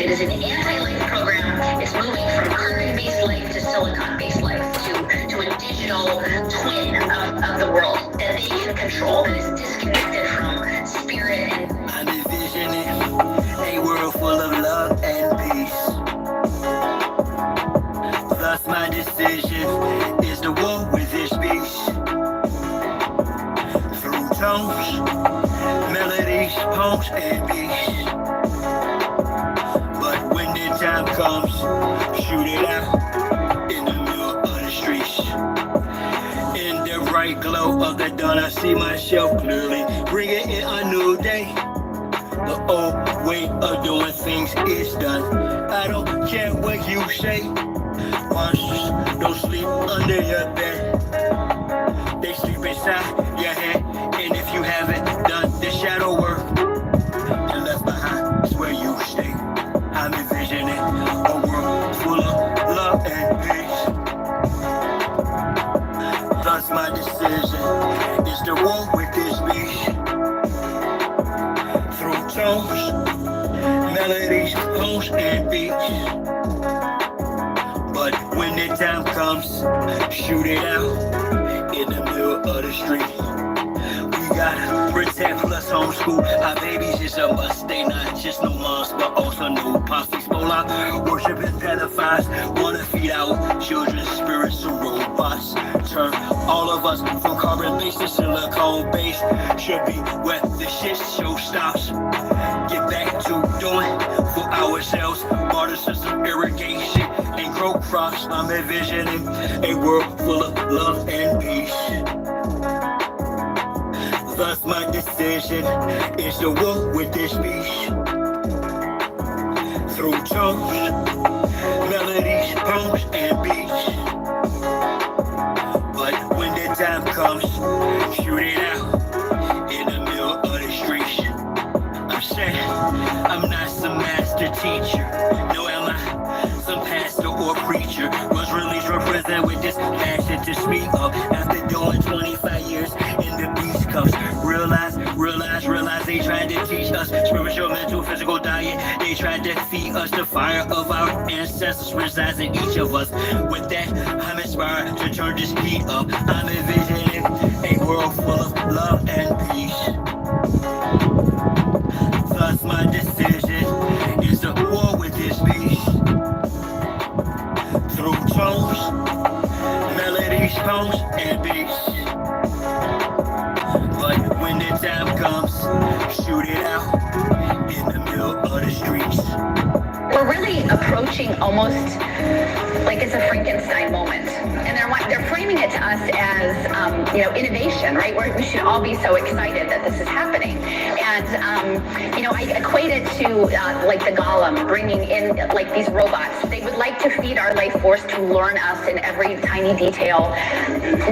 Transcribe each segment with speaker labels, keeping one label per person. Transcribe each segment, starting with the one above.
Speaker 1: It is an anti-life program. It's moving from carbon-based life to silicon-based life to a digital twin of the world that they can control, that is disconnected from spirit. And
Speaker 2: I'm envisioning a world full of love and peace. Thus my decision is to war with this beast. Through tones, melodies, poems, and beats. But when the time comes, shoot it out in the middle of the streets. In the bright glow of the dawn, I see myself clearly, bringing in a new day. The old way of doing things is done. I don't care what you say. Monsters don't sleep under your bed. They sleep inside your head. And if you haven't done the shadow work, you're left behind is where you stay. I'm envisioning a world full of love and peace. Thus my decision is to walk with this beast. Through tones, melodies, poems, and beats. But when the time comes, shoot it out in the middle of the street. We gotta protect plus homeschool. Our babies is a must. They not just no moms, but also no pops. Hezbollah worshiping pedophiles. Wanna feed our children's spirits to robots. Turn all of us from carbon-based to silicone-based. Should be where the shit show stops. Get back to doing for ourselves. Water system irrigation and grow crops. I'm envisioning a world full of love and peace. Thus my decision is to walk with this beast. Through tones, melodies, poems, and beats. But when the time comes, shoot it out in the middle of the streets. I'm saying I'm not some master teacher. No, am I some pastor or preacher? Was released from prison with this passion to speak up. After doing 25 years in the beast cuffs. Realize they tried to teach us spiritual, mental, physical diet. They tried to feed us the fire of our ancestors resides in each of us. With that, I'm inspired to turn this beat up. I'm envisioning a world full of love and peace. Thus my decision is to war with this beast. Through tones, melodies, poems, and beats. But when the time comes, shoot it out in the middle of the streets.
Speaker 1: we're really approaching almost like it's a Frankenstein moment. And they're framing it to us as, innovation, right? Where we should all be so excited that this is happening. And, I equate it to like the Golem bringing in like these robots. They would like to feed our life force to learn us in every tiny detail,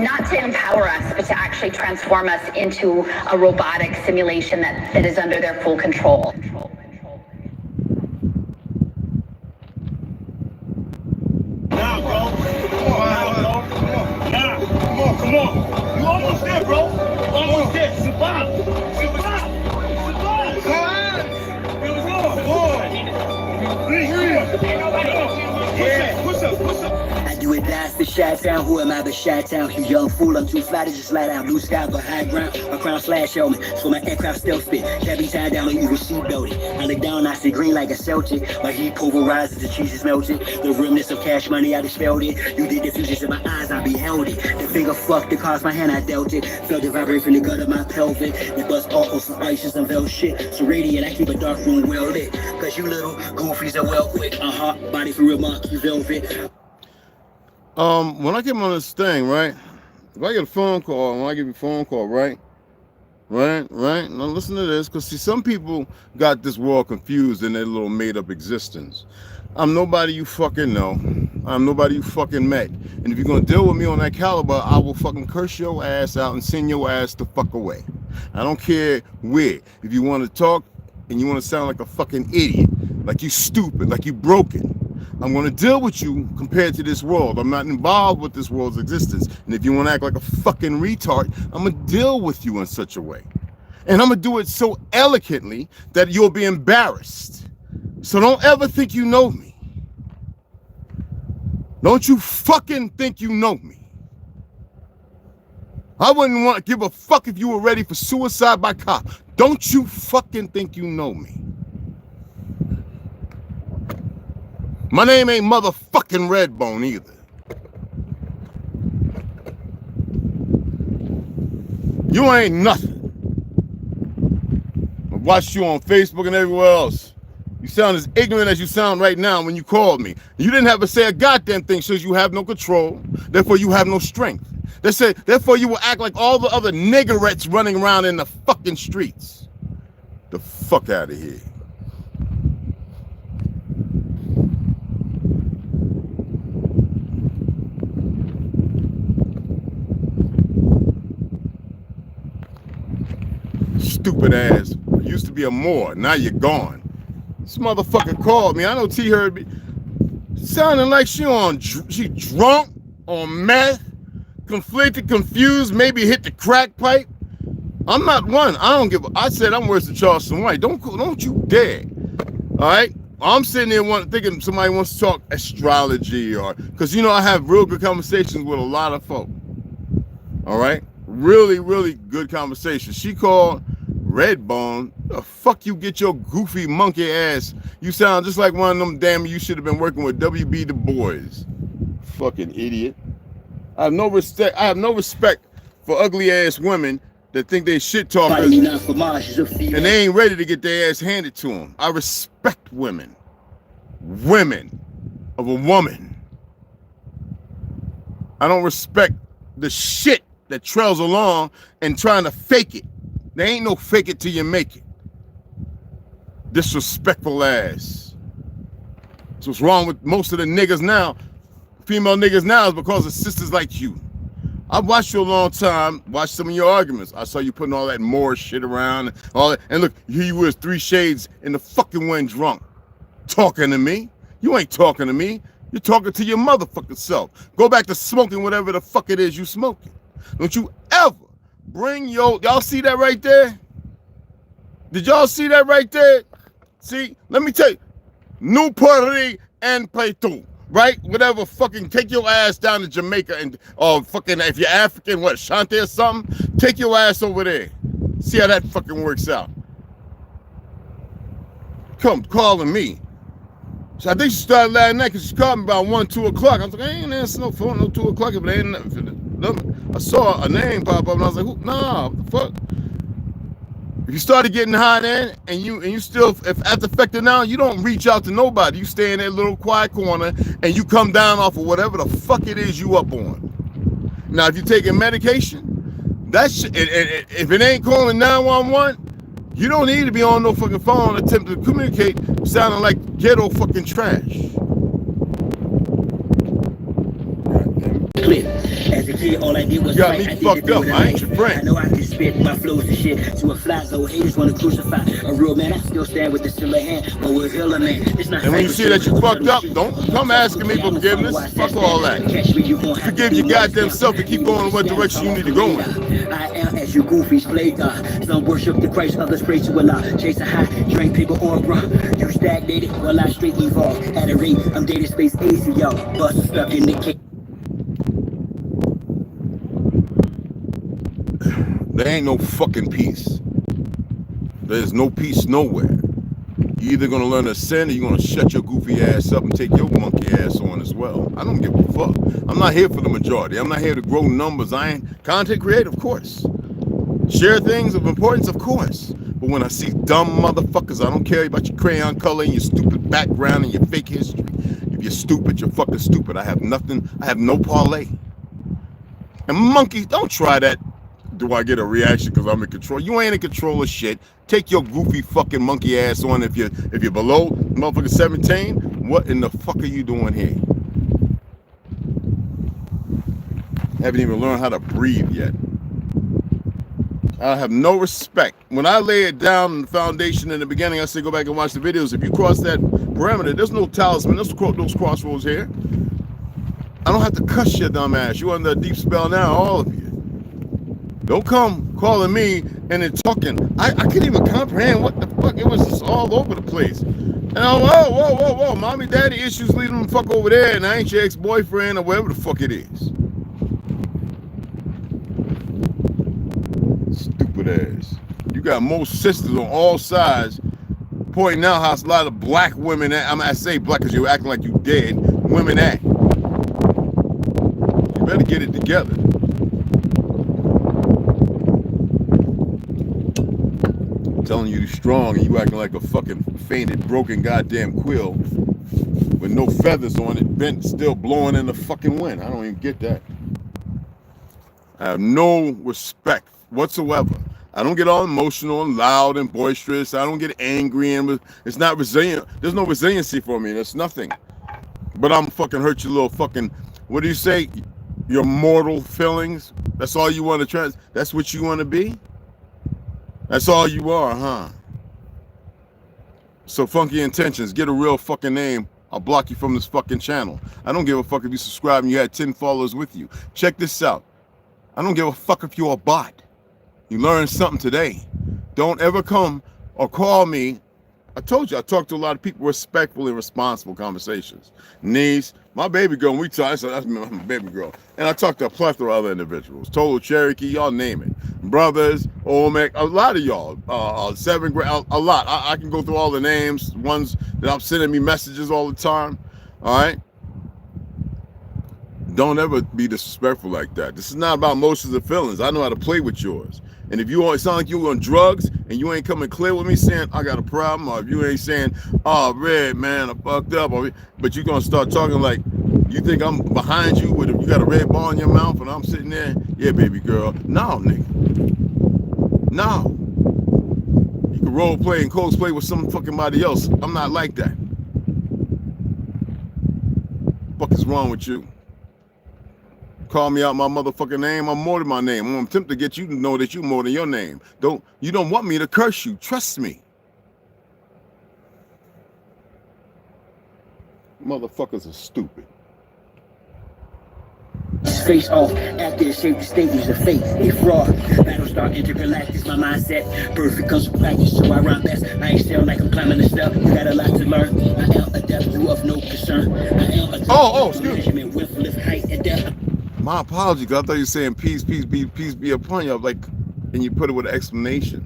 Speaker 1: not to empower us, but to actually transform us into a robotic simulation that is under their full control.
Speaker 3: Come on. You almost there, bro. Almost there. Survive. Survive. Here we go. Yeah. Push up.
Speaker 2: I do it dance for Chi-Town. Who am I but Chi-Town? You young fool, I'm too fly to just slide out. Blue sky but high ground. My crown slash helmet. So my aircraft stealth fit. Can't be tied down on Eagle seat belted. I look down, I see green like a Celtic. My heat pulverizes, the cheese is melted. The remnants of cash money, I dispelled it. You did the fusions in my eyes, I beheld it. The finger fucked, the cards my hand, I dealt it. Felt it vibrate from the gut of my pelvic. The bust off of some ice and some velvet shit. So radiant, I keep a dark room well lit. Cause you little goofies are well quick. Body for real, monkey velvet.
Speaker 4: When I get on this thing, right? If I get a phone call, when I get a phone call, right? Now listen to this, because see, some people got this world confused in their little made-up existence. I'm nobody you fucking know. I'm nobody you fucking met. And if you're gonna deal with me on that caliber, I will fucking curse your ass out and send your ass the fuck away. I don't care where. If you want to talk and you want to sound like a fucking idiot, like you stupid, like you broken, I'm going to deal with you compared to this world. I'm not involved with this world's existence. And if you want to act like a fucking retard, I'm going to deal with you in such a way. And I'm going to do it so eloquently that you'll be embarrassed. So don't ever think you know me. Don't you fucking think you know me. I wouldn't want to give a fuck if you were ready for suicide by cop. Don't you fucking think you know me. My name ain't motherfucking Redbone either. You ain't nothing. I watched you on Facebook and everywhere else. You sound as ignorant as you sound right now when you called me. You didn't have to say a goddamn thing, shows you have no control, therefore you have no strength. They say, therefore you will act like all the other niggerettes running around in the fucking streets. The fuck out of here. Stupid ass. Used to be a Moor, now you're gone. This motherfucker called me. I know T heard me. Sounding like she drunk, on meth, conflicted, confused, maybe hit the crack pipe. I'm not one. I don't give a, I said I'm worse than Charleston White. Don't you dare. All right? I'm sitting there thinking somebody wants to talk astrology or, because you know I have real good conversations with a lot of folk. All right? Really, really good conversations. She called Redbone. The fuck you get your goofy monkey ass. You sound just like one of them damn you should have been working with W.B. Du Bois. Fucking idiot. I have no respect for ugly ass women that think they shit talkers and they ain't ready to get their ass handed to them. I respect women. Women of a woman. I don't respect the shit that trails along and trying to fake it. There ain't no fake it till you make it. Disrespectful ass. That's what's wrong with most of the niggas now. Female niggas now is because of sisters like you. I've watched you a long time, watched some of your arguments. I saw you putting all that Moore shit around and all that. And look, here you was 3 shades in the fucking wind drunk. Talking to me. You ain't talking to me. You're talking to your motherfucking self. Go back to smoking whatever the fuck it is you smoking. Don't you ever bring y'all see that right there? Did y'all see that right there? See, let me tell you, New Puerto and Paitu, right? Whatever, fucking take your ass down to Jamaica and, fucking, if you're African, what, Shanti or something? Take your ass over there. See how that fucking works out. Come calling me. So I think she started last night because she called me about 1, 2 o'clock. I was like, I ain't answering no phone, no 2 o'clock, but ain't nothing. I saw a name pop up and I was like, nah, what the fuck? If you started getting high then and you still, if after affected now, you don't reach out to nobody. You stay in that little quiet corner and you come down off of whatever the fuck it is you up on. Now, if you're taking medication, that shit, if it ain't calling 911, you don't need to be on no fucking phone attempting to communicate sounding like ghetto fucking trash.
Speaker 2: As a kid, all I did was
Speaker 4: got me fucked up. I ain't your friend.
Speaker 2: I know I can spit my flows and shit to a fly zone. Haters wanna crucify a real man. I still stand with the silver hand, but we're hella man. It's not.
Speaker 4: And when you see that you fucked up, don't come asking me for forgiveness. Fuck all that. Forgive your goddamn self and keep going in what direction you need to go in.
Speaker 2: I am as you goofies play God. Some worship the Christ, others pray to Allah. Chase a high, drink paper or bra. You stagnated while I straight evolve. At a rate, I'm data space AC, yo. Bust stuck in the cake.
Speaker 4: There ain't no fucking peace. There's no peace nowhere. You're either gonna learn to sin or you're gonna shut your goofy ass up and take your monkey ass on as well. I don't give a fuck. I'm not here for the majority. I'm not here to grow numbers. I ain't content creator, of course. Share things of importance, of course. But when I see dumb motherfuckers, I don't care about your crayon color and your stupid background and your fake history. If you're stupid, you're fucking stupid. I have nothing. I have no parlay. And monkeys, don't try that. Do I get a reaction because I'm in control? You ain't in control of shit. Take your goofy fucking monkey ass on. If you're below motherfucker 17, what in the fuck are you doing here? Haven't even learned how to breathe yet. I have no respect. When I lay it down in the foundation in the beginning, I say go back and watch the videos. If you cross that perimeter, there's no talisman. There's those crossroads here. I don't have to cuss your dumb ass. You under a deep spell now, all of you. Don't come calling me and then talking. I couldn't even comprehend what the fuck. It was just all over the place. And whoa, mommy, daddy issues, leave them the fuck over there, and I ain't your ex-boyfriend or whatever the fuck it is. Stupid ass. You got most sisters on all sides pointing out how a lot of black women at, I say black because you're acting like you dead, women act. You better get it together. I'm telling you you're strong and you acting like a fucking fainted, broken goddamn quill with no feathers on it, bent, still blowing in the fucking wind. I don't even get that. I have no respect whatsoever. I don't get all emotional and loud and boisterous. I don't get angry and it's not resilient. There's no resiliency for me. There's nothing. But I'm fucking hurt your little fucking, what do you say? Your mortal feelings? That's all you want to that's what you want to be? That's all you are, huh? So funky intentions, get a real fucking name. I'll block you from this fucking channel. I don't give a fuck if you subscribe and you had 10 followers with you. Check this out. I don't give a fuck if you're a bot. You learned something today. Don't ever come or call me. I told you, I talk to a lot of people, respectful and responsible conversations. Niece, my baby girl, when we talk, so that's my baby girl. And I talk to a plethora of other individuals. ToLU, Cherokee, y'all name it. Brothers, Olmec, a lot of y'all. 7th grade, a lot. I can go through all the names, ones that I'm sending me messages all the time. All right? Don't ever be disrespectful like that. This is not about emotions or feelings. I know how to play with yours. And if you sound like you on drugs and you ain't coming clear with me saying I got a problem, or if you ain't saying, oh, Red, man, I fucked up, but you're gonna start talking like you think I'm behind you with you got a red ball in your mouth and I'm sitting there, yeah, baby girl. No, nigga. No. You can role play and cosplay with some fucking body else. I'm not like that. What the fuck is wrong with you? Call me out my motherfucking name, I'm more than my name. I'm gonna attempt to get you to know that you more than your name. You don't want me to curse you, trust me. Motherfuckers are stupid.
Speaker 5: Face off, after the shape, the stages of fate, a fraud. Battlestar intergalactic, my mindset. Perfect comes from practice, so I rhyme best. I excel like I'm climbing the step. You got a lot to learn. I am adept, you of no concern. I am a
Speaker 4: excuse me.
Speaker 5: With lift height and depth.
Speaker 4: My apology, because I thought you were saying peace be upon you. Like, and you put it with an explanation.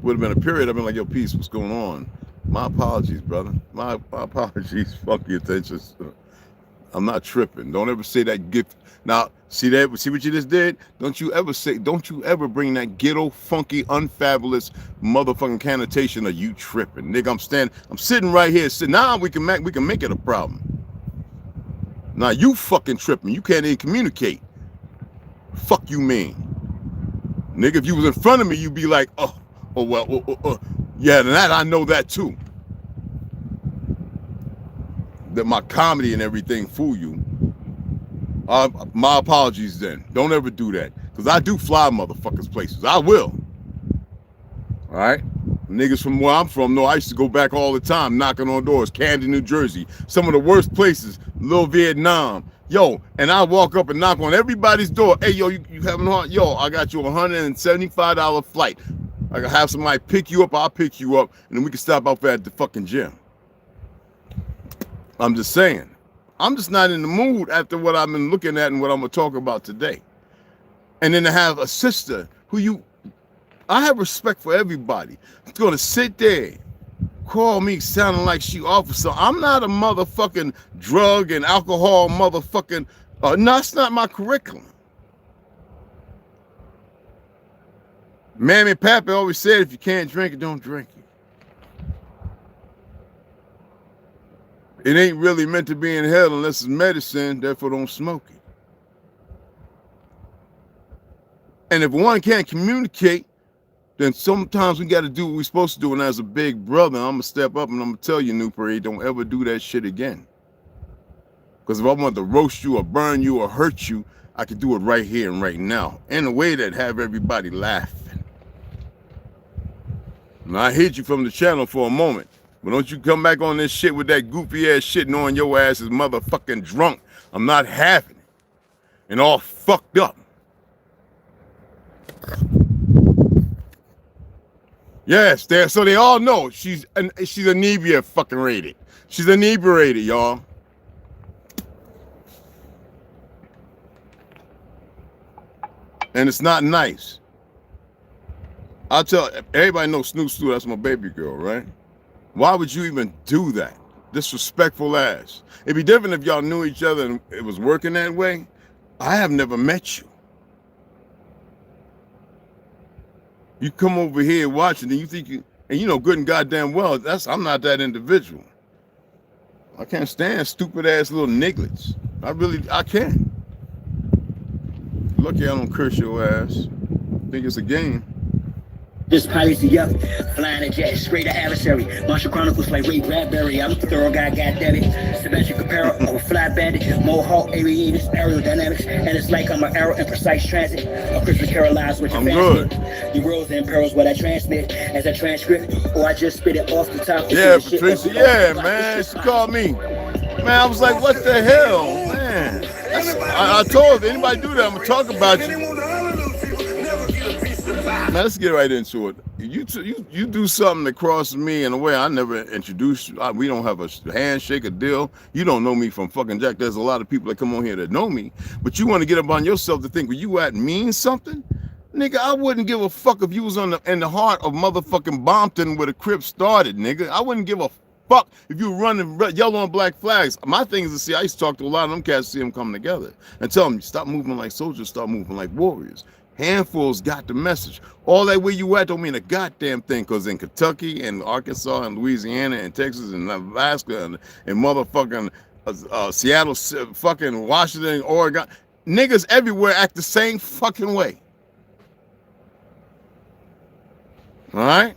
Speaker 4: Would have been a period. I've been like, yo, peace, what's going on? My apologies, brother. My apologies. Fuck your attention. I'm not tripping. Don't ever say that gift. Now, see what you just did? Don't you ever bring that ghetto, funky, unfabulous motherfucking connotation of you tripping. Nigga, I'm sitting right here. Now we can make it a problem. Now you fucking tripping. You can't even communicate. Fuck you mean? Nigga, if you was in front of me, you'd be like, yeah, and that I know that too. That my comedy and everything fool you. My apologies then. Don't ever do that. Because I do fly motherfuckers places. I will. All right? Niggas from where I'm from know I used to go back all the time knocking on doors. Camden, New Jersey. Some of the worst places. Little Vietnam. Yo, and I walk up and knock on everybody's door. Hey, yo, you having hard? Yo, I got you a $175 flight. I can have somebody pick you up. I'll pick you up. And then we can stop out there at the fucking gym. I'm just saying. I'm just not in the mood after what I've been looking at and what I'm going to talk about today. And then to have a sister who I have respect for everybody. It's going to sit there, call me sounding like she officer. I'm not a motherfucking drug and alcohol motherfucking, no, that's not my curriculum. Mammy and Pappy always said, if you can't drink it, don't drink it. It ain't really meant to be in hell unless it's medicine, therefore don't smoke it. And if one can't communicate, then sometimes we got to do what we're supposed to do. And as a big brother, I'm going to step up and I'm going to tell you, New Parade, don't ever do that shit again. Because if I want to roast you or burn you or hurt you, I can do it right here and right now in a way that have everybody laughing. And I hid you from the channel for a moment. But don't you come back on this shit with that goofy ass shit knowing your ass is motherfucking drunk. I'm not having it. And all fucked up. Yes, so they all know she's inebriated fucking rated. She's inebriated, y'all. And it's not nice. I'll tell everybody knows Snoop Snoop, that's my baby girl, right? Why would you even do that? Disrespectful ass. It'd be different if y'all knew each other and it was working that way. I have never met you. You come over here watching and you think you, and you know good and goddamn well, I'm not that individual. I can't stand stupid ass little nigglets. I can't. Lucky I don't curse your ass. Think it's a game.
Speaker 5: This policy up, flying a jet, straight to adversary. Martial Chronicles like Ray Bradbury. I'm a thorough guy, goddammit. Sebastian Capero, I'm a fly bandit. Mohawk, aviators, aerodynamics. And it's like I'm an arrow in precise transit. A crystal Carol lies with your fancy. Your worlds and pearls, what I transmit as a transcript. Or I just spit it off the top.
Speaker 4: Yeah, Patricia, yeah, man. She called me. Man, I was like, what the hell, man? I told her, anybody do that, I'm going to talk about you. Man, let's get right into it. You do something that crosses me in a way I never introduced you. We don't have a handshake, a deal. You don't know me from fucking Jack. There's a lot of people that come on here that know me, but you want to get up on yourself to think where you at means something? Nigga, I wouldn't give a fuck if you was in the heart of motherfucking Bompton where the Crips started, nigga. I wouldn't give a fuck if you were running yellow and black flags. My thing is to see, I used to talk to a lot of them cats to see them come together and tell them, stop moving like soldiers, start moving like warriors. Handfuls got the message. All that where you at don't mean a goddamn thing, because in Kentucky and Arkansas and Louisiana and Texas and Alaska and motherfucking Seattle, fucking Washington, Oregon, niggas everywhere act the same fucking way. All right?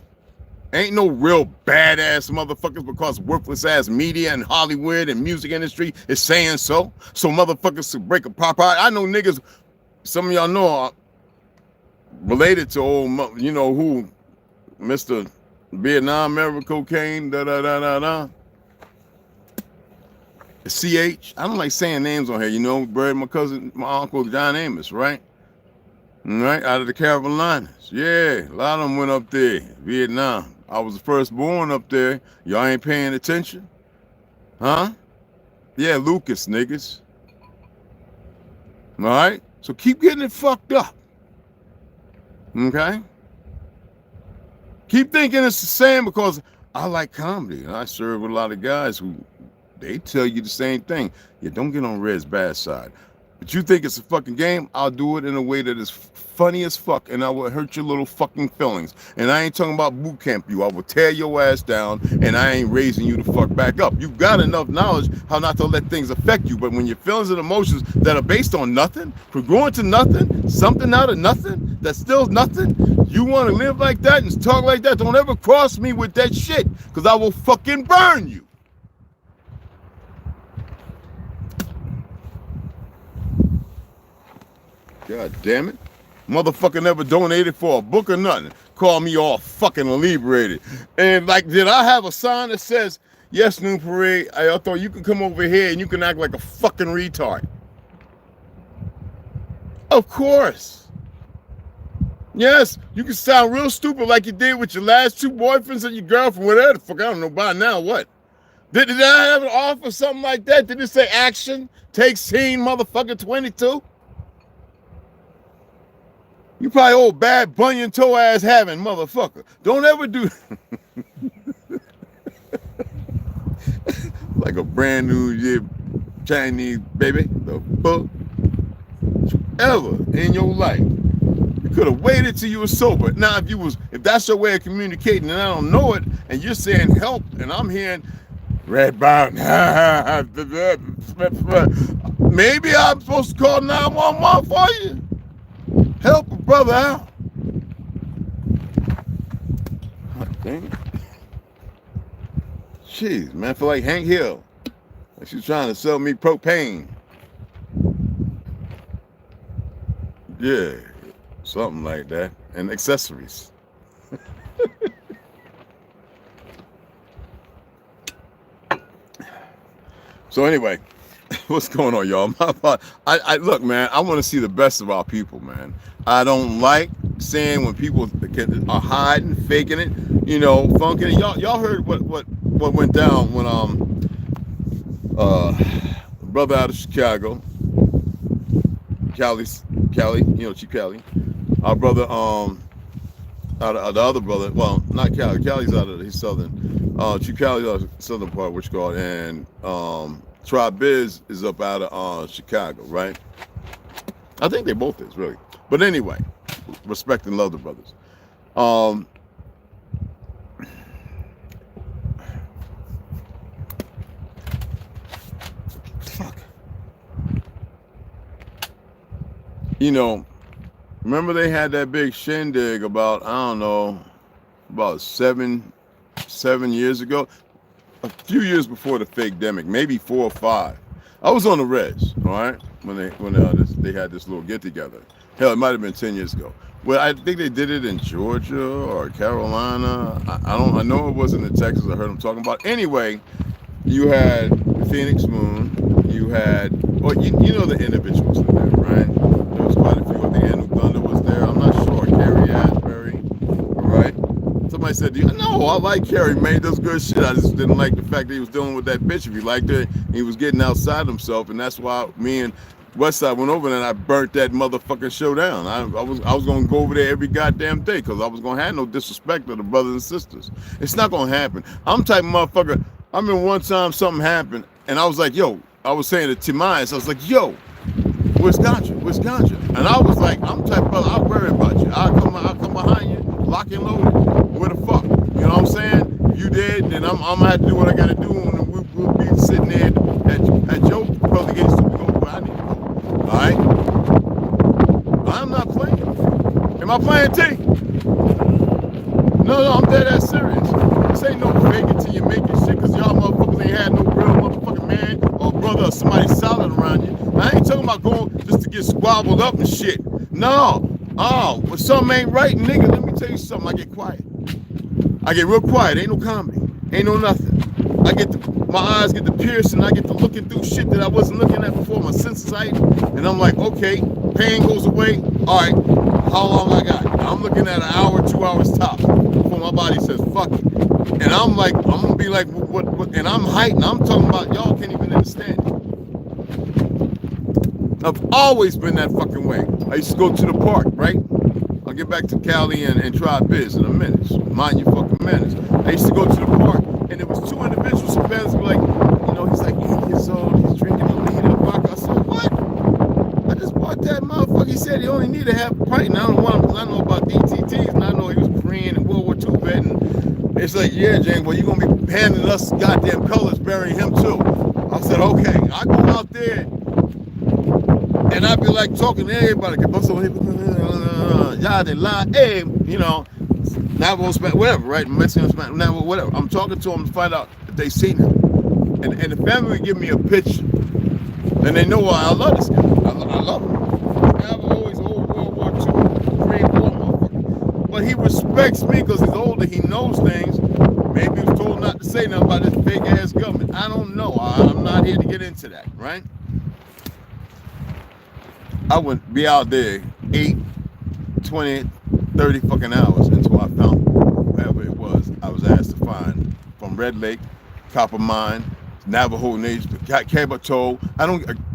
Speaker 4: Ain't no real badass motherfuckers because worthless ass media and Hollywood and music industry is saying so. So motherfuckers to break a pop out. I know niggas, some of y'all know related to old, you know who, Mr. Vietnam era cocaine, the CH. I don't like saying names on here, you know, Brad, my cousin, my uncle John Amos, right? Right, out of the Carolinas. Yeah, a lot of them went up there, Vietnam. I was the first born up there. Y'all ain't paying attention? Huh? Yeah, Lucas, niggas. All right? So keep getting it fucked up. Okay? Keep thinking it's the same because I like comedy. And I serve with a lot of guys who, they tell you the same thing. Yeah, don't get on Red's bad side. But you think it's a fucking game, I'll do it in a way that is funny as fuck, and I will hurt your little fucking feelings. And I ain't talking about boot camp you. I will tear your ass down, and I ain't raising you to fuck back up. You've got enough knowledge how not to let things affect you, but when your feelings and emotions that are based on nothing, growing to nothing, something out of nothing, that's still nothing, you want to live like that and talk like that, don't ever cross me with that shit, because I will fucking burn you. God damn it. Motherfucker never donated for a book or nothing. Call me all fucking inebriated. And like, did I have a sign that says, yes, New Parade, I thought you could come over here and you can act like a fucking retard. Of course. Yes, you can sound real stupid like you did with your last two boyfriends and your girlfriend, whatever the fuck, I don't know by now, what? Did I have an offer, something like that? Did it say action, take scene, motherfucker 22? You probably old bad bunion toe ass having motherfucker. Don't ever do like a brand new year Chinese baby. The fuck ever in your life. You could have waited till you were sober. Now if that's your way of communicating and I don't know it, and you're saying help, and I'm hearing red bound. Maybe I'm supposed to call 911 for you. Help a brother out. Dang it. Jeez, man, I feel like Hank Hill. Like she's trying to sell me propane. Yeah, something like that. And accessories. So anyway, what's going on, y'all? I look, man, I want to see the best of our people, man. I don't like saying when people are hiding, faking it, you know, funking it. Y'all heard what went down when brother out of Chicago, Cali, you know, Chief Cali, our brother out of the other brother, well, not Cali. Cali's out of he's southern. Chief Cali's out of the southern part, which called, and TRU Biz is up out of Chicago, right? I think they both is really, but anyway, respect and love the brothers. Fuck. You know, remember they had that big shindig about, I don't know, about seven years ago, a few years before the fake demic, maybe 4 or 5. I was on the res, all right, when they had this little get together. Hell, it might have been 10 years ago. Well, I think they did it in Georgia or Carolina. I know it wasn't in Texas. I heard them talking about. Anyway, you had Phoenix Moon. You had, well, you know the individuals in there, right? There was quite a few. The Anu Thunder was there. I'm not sure. Carrie Asbury, all right? Somebody said, no, I like Carrie, man. He does good shit. I just didn't like the fact that he was dealing with that bitch. If he liked her, he was getting outside himself, and that's why me and Westside went over there and I burnt that motherfucking show down. I was gonna go over there every goddamn day because I was gonna have no disrespect to the brothers and sisters. It's not gonna happen. I'm the type of motherfucker. I remember one time something happened and I was like, yo, I was saying to Timias, I was like, yo, where's Ganja? Where's Ganja? And I was like, I'm the type of brother, I'll worry about you. I'll come behind you, lock and loaded. Where the fuck? You know what I'm saying? If you did, then I'm gonna have to do what I gotta do, and we'll be sitting there at your brother gets to go where I need to go. All right? I'm not playing. Am I playing, T? No, I'm dead ass serious. This ain't no fake it till you make it shit, because y'all motherfuckers ain't had no real motherfucking man or brother or somebody solid around you. I ain't talking about going just to get squabbled up and shit. No. Oh, when something ain't right, nigga, let me tell you something. I get quiet. I get real quiet. Ain't no comedy. Ain't no nothing. My eyes get to piercing. I get to looking through shit that I wasn't looking at before. My senses heightened. And I'm like, okay, pain goes away. All right, how long I got? I'm looking at an hour, 2 hours tops before my body says, fuck it. And I'm like, I'm going to be like, what? And I'm heightened. I'm talking about, y'all can't even understand it. I've always been that fucking way. I used to go to the park, right? I'll get back to Cali and TRU Biz in a minute. So mind your fucking manners. I used to go to the park, and there was 2 individuals who parents were like, you know, he's like 8 years old, he's drinking a liter of vodka. I said, what? I just bought that motherfucker. He said he only needed half a pint, and I don't want him because I know about DTTs, and I know he was Korean and World War II vet. And it's like, yeah, James, well, you're going to be handing us goddamn colors, burying him too. I said, okay. I go out there, and I'd be like talking to everybody. Y'all they lie, hey, you know, Navajo, whatever, right? Mexican, Navajo, whatever. I'm talking to them to find out if they seen him. And the family would give me a picture. And they know why I love this guy. I love him. Navajo is old World War II, Korean War motherfucker. But he respects me because he's older, he knows things. Maybe he was told not to say nothing about this fake ass government. I don't know. I'm not here to get into that, right? I would be out there 8, 20, 30 fucking hours until I found whatever it was I was asked to find. From Red Lake, Copper Mine, Navajo Nation, Caboto,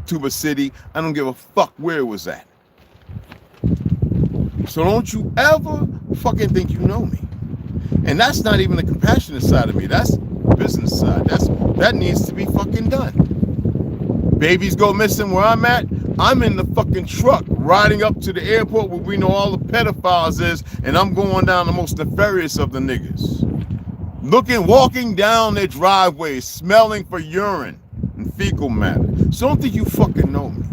Speaker 4: Tuba City, I don't give a fuck where it was at. So don't you ever fucking think you know me. And that's not even the compassionate side of me. That's the business side. That needs to be fucking done. Babies go missing where I'm at. I'm in the fucking truck riding up to the airport where we know all the pedophiles is, and I'm going down the most nefarious of the niggas. Walking down their driveway, smelling for urine and fecal matter. So don't think you fucking know me.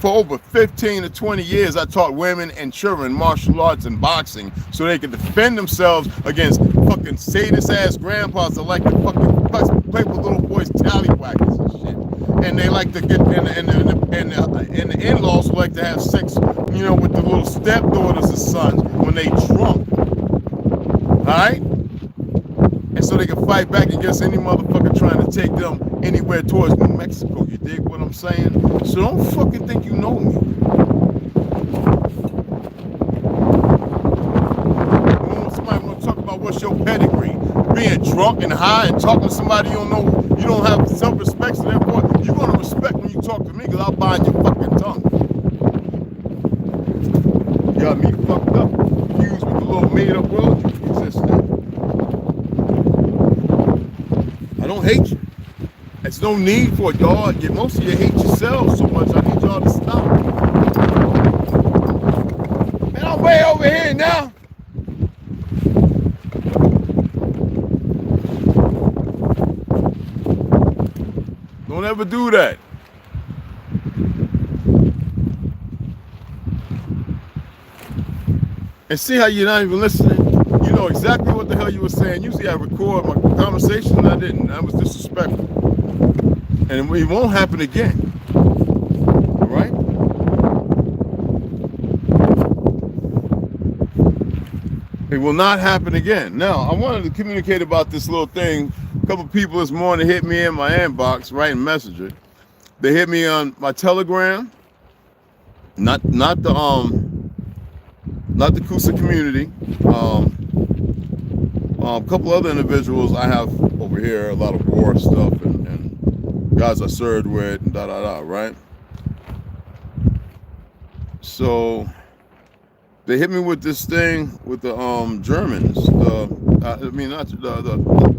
Speaker 4: For over 15 to 20 years, I taught women and children martial arts and boxing so they could defend themselves against fucking sadist-ass grandpas that like to fucking play with little boys' tallywhackers and shit. And they like to get, and the in-laws like to have sex, you know, with the little stepdaughters and sons when they drunk. Alright? And so they can fight back against any motherfucker trying to take them anywhere towards New Mexico. You dig what I'm saying? So don't fucking think you know me. what's your pedigree? Being drunk and high and talking to somebody you don't know, you don't have self-respect, so therefore you're gonna respect when you talk to me because I'll bind your fucking tongue. You got me fucked up, confused with the little made-up world you exist in. I don't hate you. There's no need for it, y'all. Most of you hate yourselves so much. I need y'all to stop. Man, I'm way over here now. Don't ever do that. And see how you're not even listening? You know exactly what the hell you were saying. Usually I record my conversation and I didn't. That was disrespectful. And it won't happen again. All right? It will not happen again. Now, I wanted to communicate about this little thing. A couple people this morning hit me in my inbox, right, in Messenger. They hit me on my Telegram, not the Kusa community. A couple other individuals I have over here, a lot of war stuff and guys I served with, and right? So they hit me with this thing with the Germans, the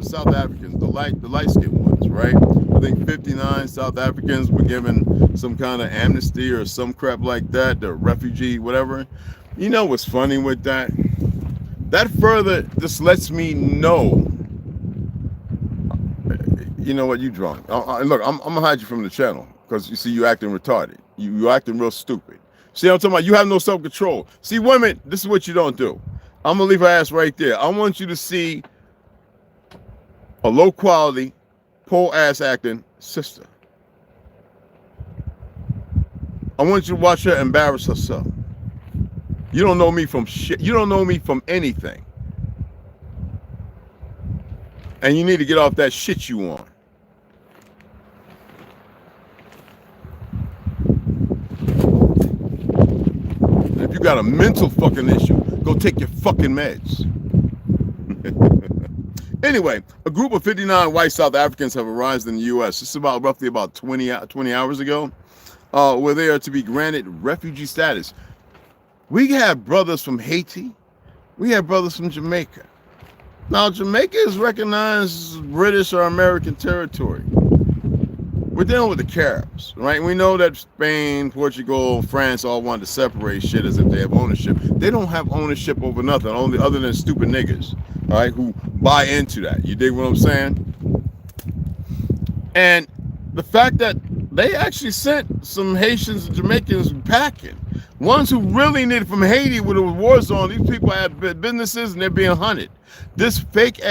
Speaker 4: South Africans, the light-skinned ones, right? I think 59 South Africans were given some kind of amnesty or some crap like that, the refugee, whatever. You know what's funny with that? That further just lets me know, you know what, you drunk. Look, I'm gonna hide you from the channel because you see you acting retarded. You acting real stupid. See what I'm talking about? You have no self-control. See, women, this is what you don't do. I'm gonna leave her ass right there. I want you to see a low-quality, pole-ass acting sister. I want you to watch her embarrass herself. You don't know me from shit. You don't know me from anything. And you need to get off that shit you on. And if you got a mental fucking issue, go take your fucking meds. Anyway, a group of 59 white South Africans have arrived in the U.S. This is roughly about 20 hours ago, where they are to be granted refugee status. We have brothers from Haiti. We have brothers from Jamaica. Now, Jamaica is recognized as British or American territory. We're dealing with the Caribs, right? We know that Spain, Portugal, France all want to separate shit as if they have ownership. They don't have ownership over nothing, only other than stupid niggas, all right, who buy into that. You dig what I'm saying? And the fact that they actually sent some Haitians and Jamaicans packing. Ones who really needed from Haiti with a war zone. These people had businesses and they're being hunted. This fake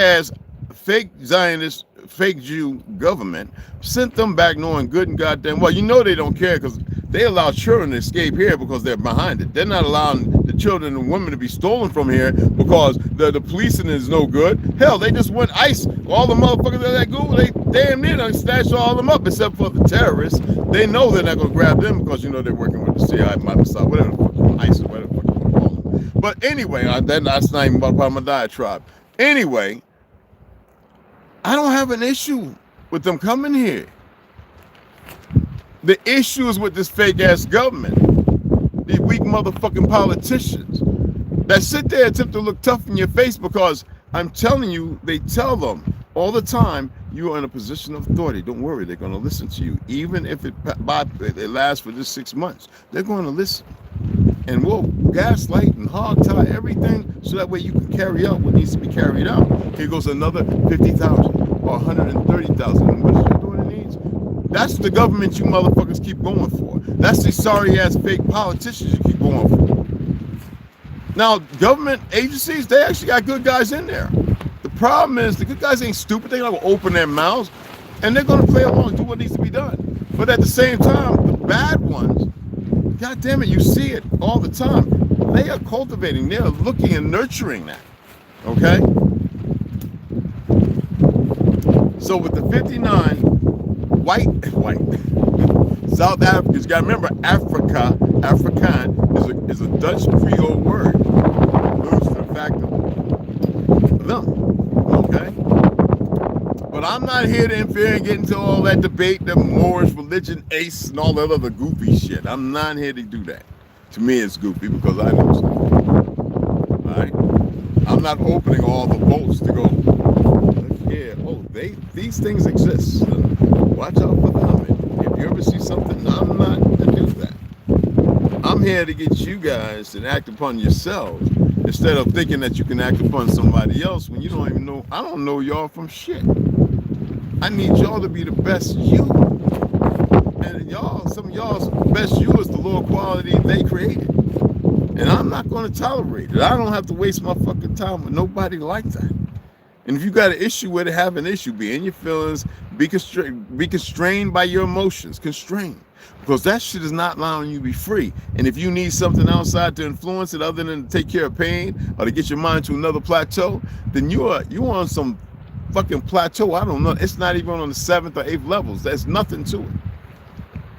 Speaker 4: Zionist, fake Jew government sent them back knowing good and goddamn well. You know they don't care because they allow children to escape here because they're behind it. They're not allowing the children and women to be stolen from here because the policing is no good. Hell, they just went ICE. All the motherfuckers that go, they damn near done snatched all of them up except for the terrorists. They know they're not going to grab them because, you know, they're working with the CIA, Microsoft, whatever the fuck, ICE, whatever the fuck you want to call them. But anyway, that's not even part of my diatribe. Anyway, I don't have an issue with them coming here. The issue is with this fake ass government, these weak motherfucking politicians that sit there and attempt to look tough in your face because I'm telling you, they tell them all the time, you are in a position of authority. Don't worry, they're going to listen to you. Even if it lasts for just 6 months, they're going to listen. And we'll gaslight and hog tie everything so that way you can carry out what needs to be carried out. Here goes another 50,000 or 130,000. And what is your daughter needs? That's the government you motherfuckers keep going for. That's the sorry ass fake politicians you keep going for. Now, government agencies, they actually got good guys in there. The problem is the good guys ain't stupid. They're going to open their mouths and they're going to play along and do what needs to be done. But at the same time, the bad ones, God damn it, you see it all the time. They are cultivating, they are looking and nurturing that. Okay? So with the 59 white South Africans, you gotta remember Afrikaan is a Dutch Creole word. It goes to the fact of For them. Okay? But I'm not here to interfere and get into all that debate, the Moorish religion, ace, and all that other goofy shit. I'm not here to do that. To me, it's goofy because I know something. Alright? I'm not opening all the bolts to go, yeah, oh, these things exist. Watch out for them. And if you ever see something, I'm not to do that. I'm here to get you guys to act upon yourselves instead of thinking that you can act upon somebody else when you don't even know. I don't know y'all from shit. I need y'all to be the best you. And y'all, some of y'all's best you is the lower quality they created. And I'm not going to tolerate it. I don't have to waste my fucking time with nobody like that. And if you got an issue with it, have an issue. Be in your feelings. Be constrained by your emotions. Constrained. Because that shit is not allowing you to be free. And if you need something outside to influence it other than to take care of pain or to get your mind to another plateau, then you on some fucking plateau. I don't know. It's not even on the 7th or 8th levels. There's nothing to it.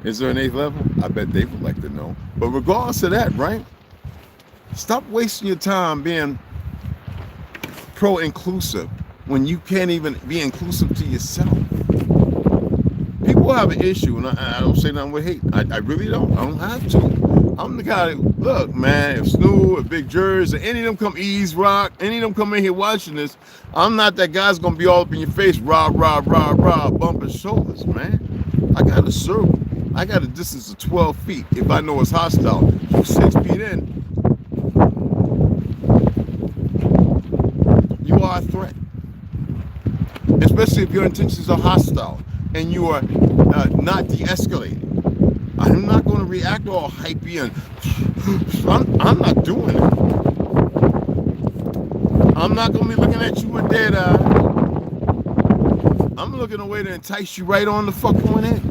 Speaker 4: Is there an 8th level? I bet they would like to know. But regardless of that, right? Stop wasting your time being pro-inclusive when you can't even be inclusive to yourself. People have an issue, and I don't say nothing with hate. I really don't. I don't have to. I'm the guy that, look, man, if Snoop, if Big Jers, or any of them come Ease Rock, any of them come in here watching this, I'm not that guy's going to be all up in your face, rah, rah, rah, rah, bumping shoulders, man. I got a circle. I got a distance of 12 feet. If I know it's hostile, you're 6 feet in. You are a threat, especially if your intentions are hostile and you are not de-escalating. I'm not going to react all hypey and I'm not doing it. I'm not going to be looking at you with dead eyes. I'm looking a way to entice you right on the fuck on in.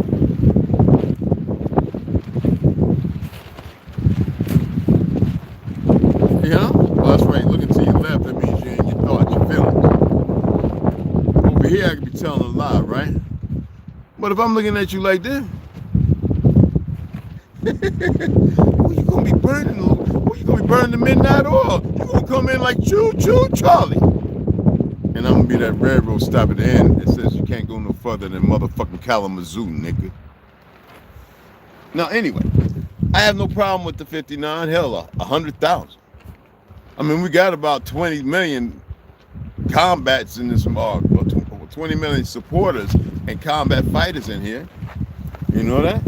Speaker 4: You know? Well, that's right. Looking to your left, that means you're in your thoughts, your feelings. Over here, I could be telling a lie, right? But if I'm looking at you like this, well, you're gonna be burning. Well, you're gonna be burning the midnight oil. You're gonna come in like choo choo Charlie, and I'm gonna be that railroad stop at the end that says you can't go no further than motherfucking Kalamazoo, nigga. Now, anyway, I have no problem with the 59. Hell, 100,000. I mean, we got about 20 million combats in this, 20 million supporters and combat fighters in here. You know that?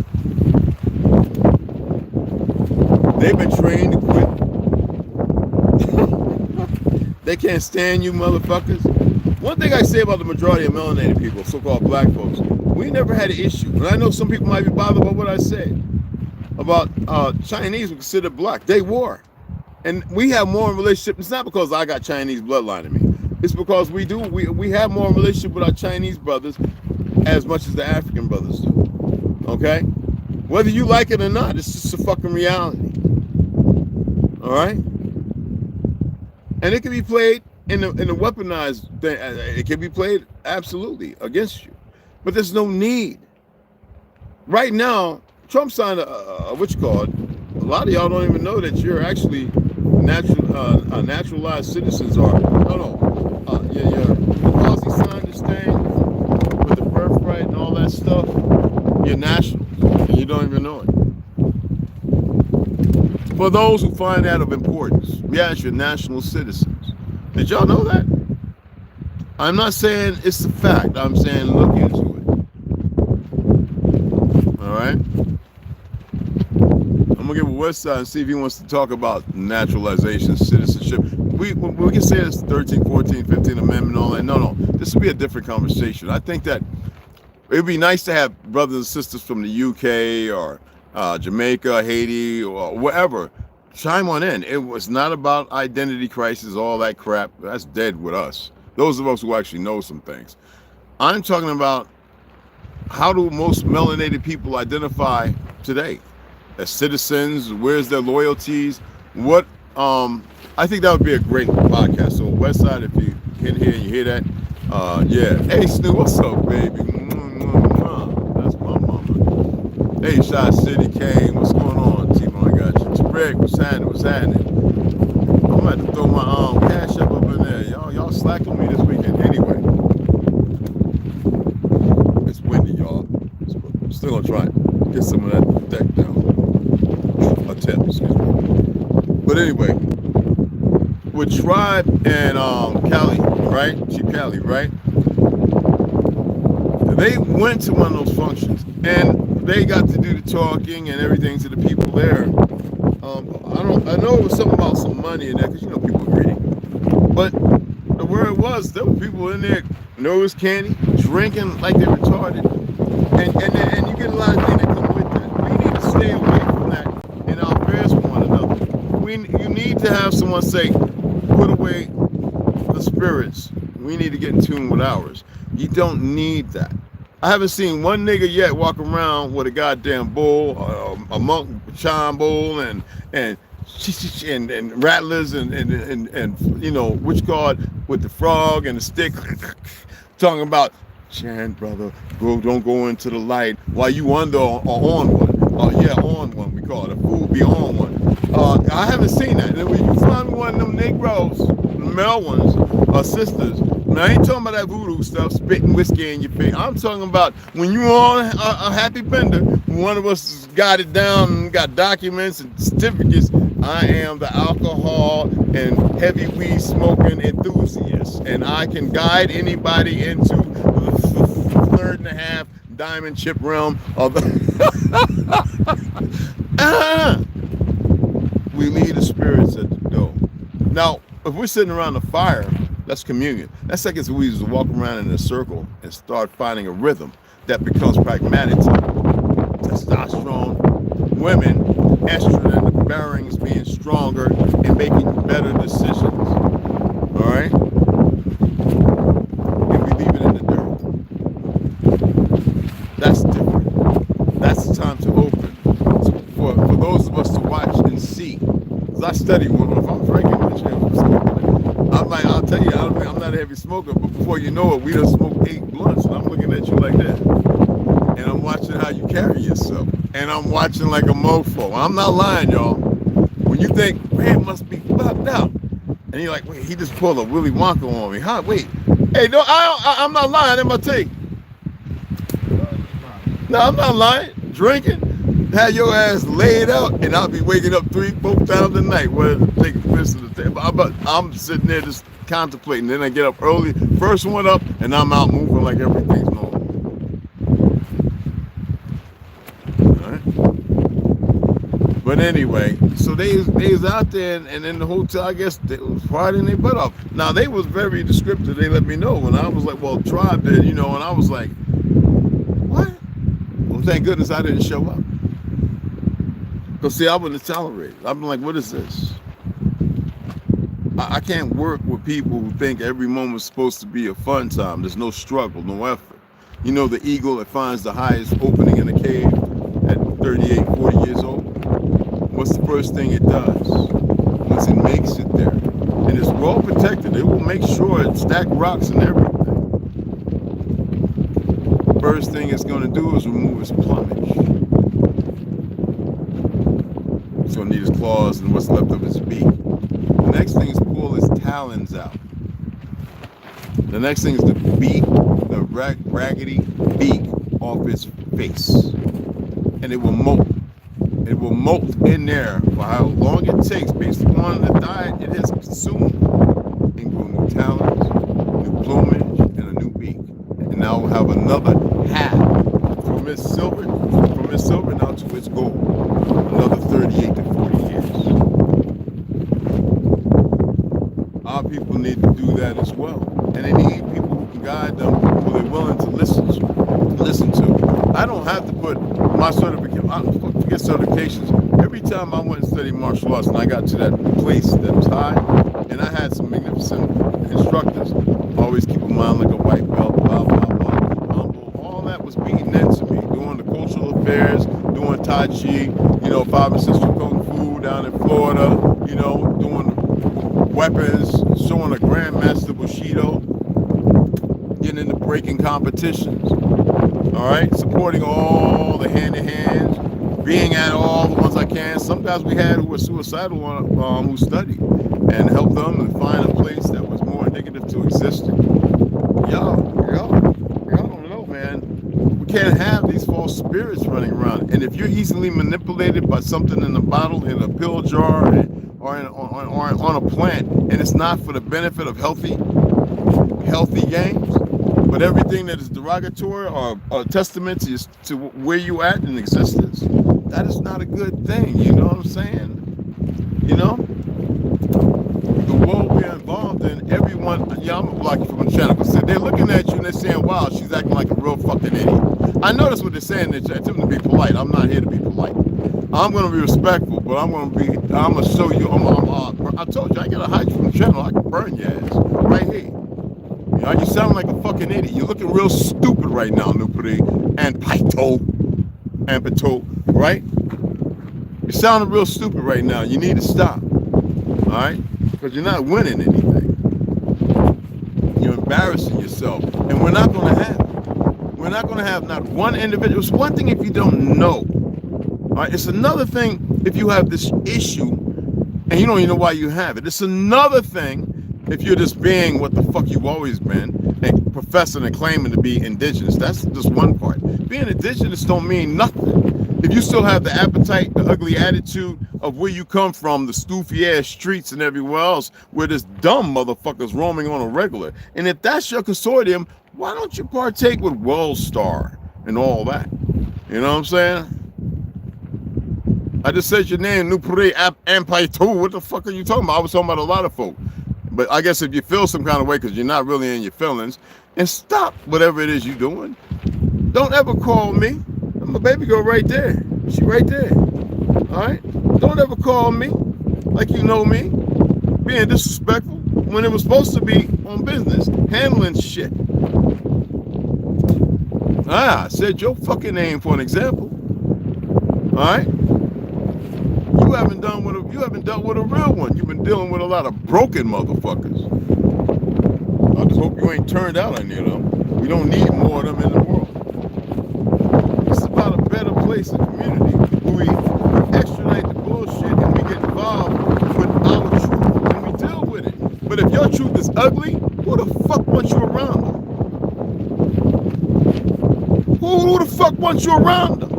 Speaker 4: They've been trained to quit. They can't stand you motherfuckers. One thing I say about the majority of melanated people, so-called black folks, we never had an issue. And I know some people might be bothered by what I said about Chinese were considered black. They were. And we have more in relationship. It's not because I got Chinese bloodline in me. It's because we have more in relationship with our Chinese brothers as much as the African brothers do. Okay? Whether you like it or not, it's just a fucking reality. All right? And it can be played in a weaponized thing. It can be played absolutely against you. But there's no need. Right now, Trump signed a lot of y'all don't even know that you're actually naturalized citizens are. Because he signed this thing with the birthright and all that stuff, you're national, and you don't even know it. For those who find that of importance, yes, you're national citizens. Did y'all know that? I'm not saying it's a fact. I'm saying look into it. All right? I'm going to give a Westside and see if he wants to talk about naturalization, citizenship. We can say it's 13, 14, 15 Amendment, all that. No. This will be a different conversation. I think that it would be nice to have brothers and sisters from the UK or Jamaica, Haiti, or wherever chime on in. It was not about identity crisis, all that crap. That's dead with us. Those of us who actually know some things. I'm talking about how do most melanated people identify today as citizens? Where's their loyalties? What I think that would be a great podcast. So Westside, if you can hear and you hear that, yeah. Hey Snoop, what's up, baby? That's my mama. Hey Shot City Kane, what's going on? T-Bone, I got you. Rick, what's happening? I'm might have to throw my Cashapp up in there. Y'all slack on me this weekend. Anyway, it's windy, y'all. So I'm still gonna try and get some of that deck down. Attempt, excuse me. But anyway, with Tribe and Cali, right? Chief Cali, right? They went to one of those functions and they got to do the talking and everything to the people there. I know it was something about some money in there because you know people are greedy. But the word was there were people in there nose candy, drinking like they're retarded, and you get a lot of things that come with that. We need to stay away from that in our affairs with one another. You need to have someone say, put away the spirits. We need to get in tune with ours. You don't need that. I haven't seen one nigga yet walk around with a goddamn bowl, a monk chime bowl, and rattlers and you know witch guard with the frog and the stick, talking about chant, brother, don't go into the light while you under or on one. Yeah, on one we call it. A fool be on one. I haven't seen that. And when you find one of them Negroes, the male ones, or sisters. Now, I ain't talking about that voodoo stuff, spitting whiskey in your face. I'm talking about when you on a happy bender, one of us got it down and got documents and certificates. I am the alcohol and heavy weed smoking enthusiast, and I can guide anybody into the third and a half diamond chip realm of the we leave the spirits at the door. Now, if we're sitting around the fire, that's communion. That's like if we used to walk around in a circle and start finding a rhythm that becomes pragmatic. Testosterone, women, estrogen bearings being stronger and making better decisions. All right? And we leave it in the dirt. That's different. That's the time to open. For those of us to watch and see. Because I study one. If I'm drinking with you, I'm like, I'll tell you, I'm not a heavy smoker, but before you know it, we done smoked 8 blunts, and I'm looking at you like that. And I'm watching how you carry yourself. And I'm watching like a mofo. I'm not lying, y'all. When you think, man, must be fucked out. And you're like, wait, he just pulled a Willy Wonka on me. Huh? Wait. Hey, no, I'm not lying. That's my take. No, I'm not lying. Drinking. Have your ass laid out, and I'll be waking up 3-4 times a night, whether to take a piss of the table. But I'm sitting there just contemplating. Then I get up early, first one up, and I'm out moving like everything's normal. All right. But anyway, so they was out there, and in the hotel, I guess they was partying their butt off. Now they was very descriptive. They let me know, and I was like, well, Tribe did, you know, and I was like, what? Well, thank goodness I didn't show up. Because see, I wouldn't have tolerated it. I'm like, what is this? I can't work with people who think every moment's supposed to be a fun time. There's no struggle, no effort. You know the eagle that finds the highest opening in the cave at 38, 40 years old? What's the first thing it does? Once it makes it there. And it's well protected. It will make sure it stack rocks and everything. First thing it's going to do is remove its plumage. It's going to need his claws and what's left of his beak. The next thing is pull his talons out. The next thing is to beat the raggedy beak off his face. And it will molt. It will molt in there for how long it takes based upon the diet it has consumed. And grow new talons, new plumage, and a new beak. And now we'll have another half from its silver now to its gold. Another 38 to 40 years. Our people need to do that as well. And they need people who can guide them, who they're willing to listen to. I don't have to put my certification, I don't forget certifications. Every time I went and studied martial arts and I got to that place that was high, and I had some magnificent instructors, always keep in mind like a white belt, blah, blah, blah, humble. All that was beaten into me, doing the cultural affairs, doing Tai Chi, you know, 5 and 6 Kung Fu down in Florida, you know, doing weapons, showing a Grandmaster Bushido, getting into breaking competitions, all right, supporting all the hand-to-hands, being at all the ones I can. Some guys we had who were suicidal who studied. and help them to find a place that was more indicative to existing. Y'all don't know, man. We can't have these false spirits running around. And if you're easily manipulated by something in a bottle, in a pill jar, or on a plant, and it's not for the benefit of healthy games, but everything that is derogatory or a testament to where you at in existence, that is not a good thing. You know what I'm saying? You know? The world we're involved in, everyone, yeah, I'm gonna block you from the channel, because they're looking at you and they're saying, wow, she's acting like a real fucking idiot. I know that's what they're saying. They're attempting to be polite. I'm not here to be polite. I'm gonna be respectful, but I'm gonna show you, I told you, I gotta hide you from the channel. I can burn your ass right here. You know, you sound like a fucking idiot. You're looking real stupid right now, Nupuri and Paito, right? You're sounding real stupid right now. You need to stop, all right? Because you're not winning anything. You're embarrassing yourself, and we're not going to have it. We're not going to have not one individual. It's one thing if you don't know, all right? It's another thing if you have this issue and you don't even know why you have it. It's another thing if you're just being what the fuck you've always been and professing and claiming to be indigenous. That's just one part. Being indigenous don't mean nothing. If you still have the appetite, the ugly attitude of where you come from, the stoofy ass streets and everywhere else, where this dumb motherfuckers roaming on a regular. And if that's your consortium, why don't you partake with World Star and all that? You know what I'm saying? I just said your name, Nupuri Ampaito. What the fuck are you talking about? I was talking about a lot of folk. But I guess if you feel some kind of way because you're not really in your feelings, and stop whatever it is you're doing. Don't ever call me. My baby girl right there. She right there. All right? Don't ever call me like you know me, being disrespectful when it was supposed to be on business, handling shit. I said your fucking name for an example. All right? You haven't dealt with a real one. You've been dealing with a lot of broken motherfuckers. I just hope you ain't turned out any of them. We don't need more of them in the world. It's about a better place and community where we extradite the bullshit and we get involved with our truth and we deal with it. But if your truth is ugly, who the fuck wants you around them? Who the fuck wants you around them?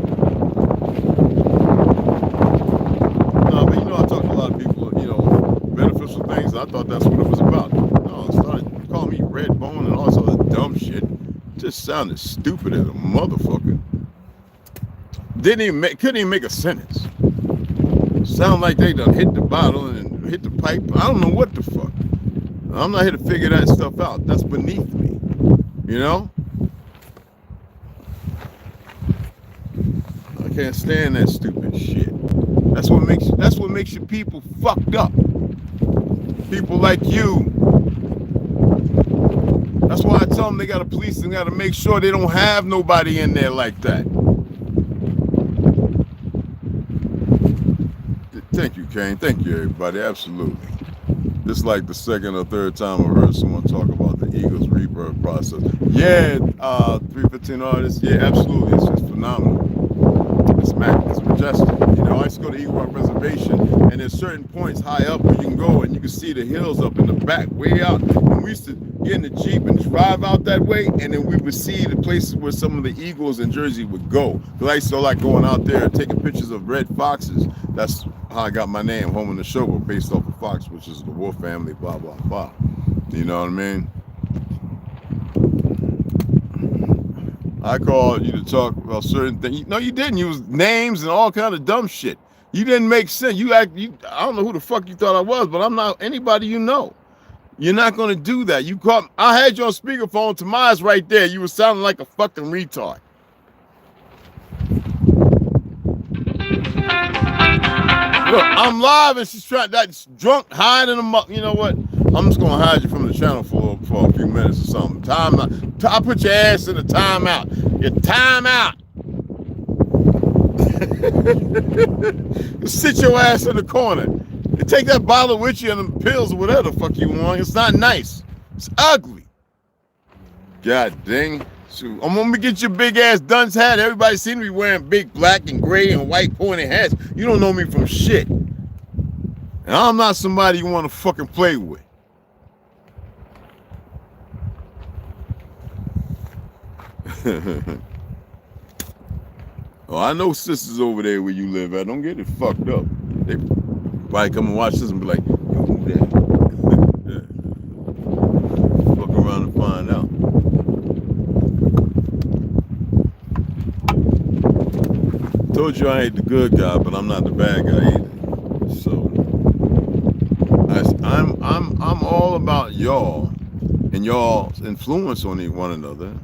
Speaker 4: Beneficial things. I thought that's what it was about. No, it started calling me red bone and all this other dumb shit. Just sounded stupid as a motherfucker. Couldn't even make a sentence. Sound like they done hit the bottle and hit the pipe. I don't know what the fuck. I'm not here to figure that stuff out. That's beneath me. You know? I can't stand that stupid shit. That's what makes you people fucked up. People like you. That's why I tell them they got to police and got to make sure they don't have nobody in there like that. Thank you, Kane. Thank you, everybody. Absolutely. This is like the second or third time I've heard someone talk about the Eagles rebirth process. Yeah, 315 artists. Yeah, absolutely. It's just phenomenal. It's majestic. You know, I used to go to Eagle Rock Reservation, and there's certain points high up where you can go and you can see the hills up in the back, way out. And we used to get in the Jeep and drive out that way, and then we would see the places where some of the Eagles in Jersey would go. Because I used to like going out there and taking pictures of red foxes. That's how I got my name, Home in the Show, based off of Fox, which is the wolf family, blah, blah, blah. You know what I mean? I called you to talk about certain things. No, you didn't. You was names and all kind of dumb shit. You didn't make sense. I don't know who the fuck you thought I was, but I'm not anybody you know. You're not going to do that. I had you on speakerphone. Tamaya's right there. You were sounding like a fucking retard. Look, I'm live and she's that's drunk, hiding them up. You know what? I'm just going to hide you from the channel for a few minutes or something. I'll put your ass in the timeout. Your timeout. Sit your ass in the corner. And take that bottle with you and them pills or whatever the fuck you want. It's not nice. It's ugly. God dang. Shoot. I'm gonna get your big ass dunce hat. Everybody seems to be wearing big black and gray and white pointed hats. You don't know me from shit. And And I'm not somebody you want to fucking play with. Oh, I know sisters over there where you live at. Don't get it fucked up. They probably come and watch this and be like, yo, who that? Fuck around and find out. Told you I ain't the good guy, but I'm not the bad guy either. So I'm all about y'all and y'all's influence on one another.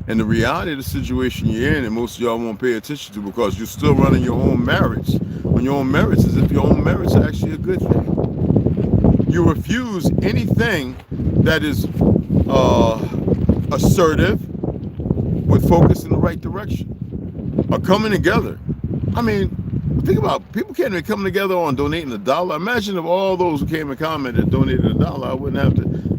Speaker 4: And the reality of the situation you're in, and most of y'all won't pay attention to because you're still running your own marriage on your own merits, as if your own merits are actually a good thing. You refuse anything that is assertive with focus in the right direction, or coming together. I mean, think about it. People can't even come together on donating $1. Imagine if all those who came and commented donated $1,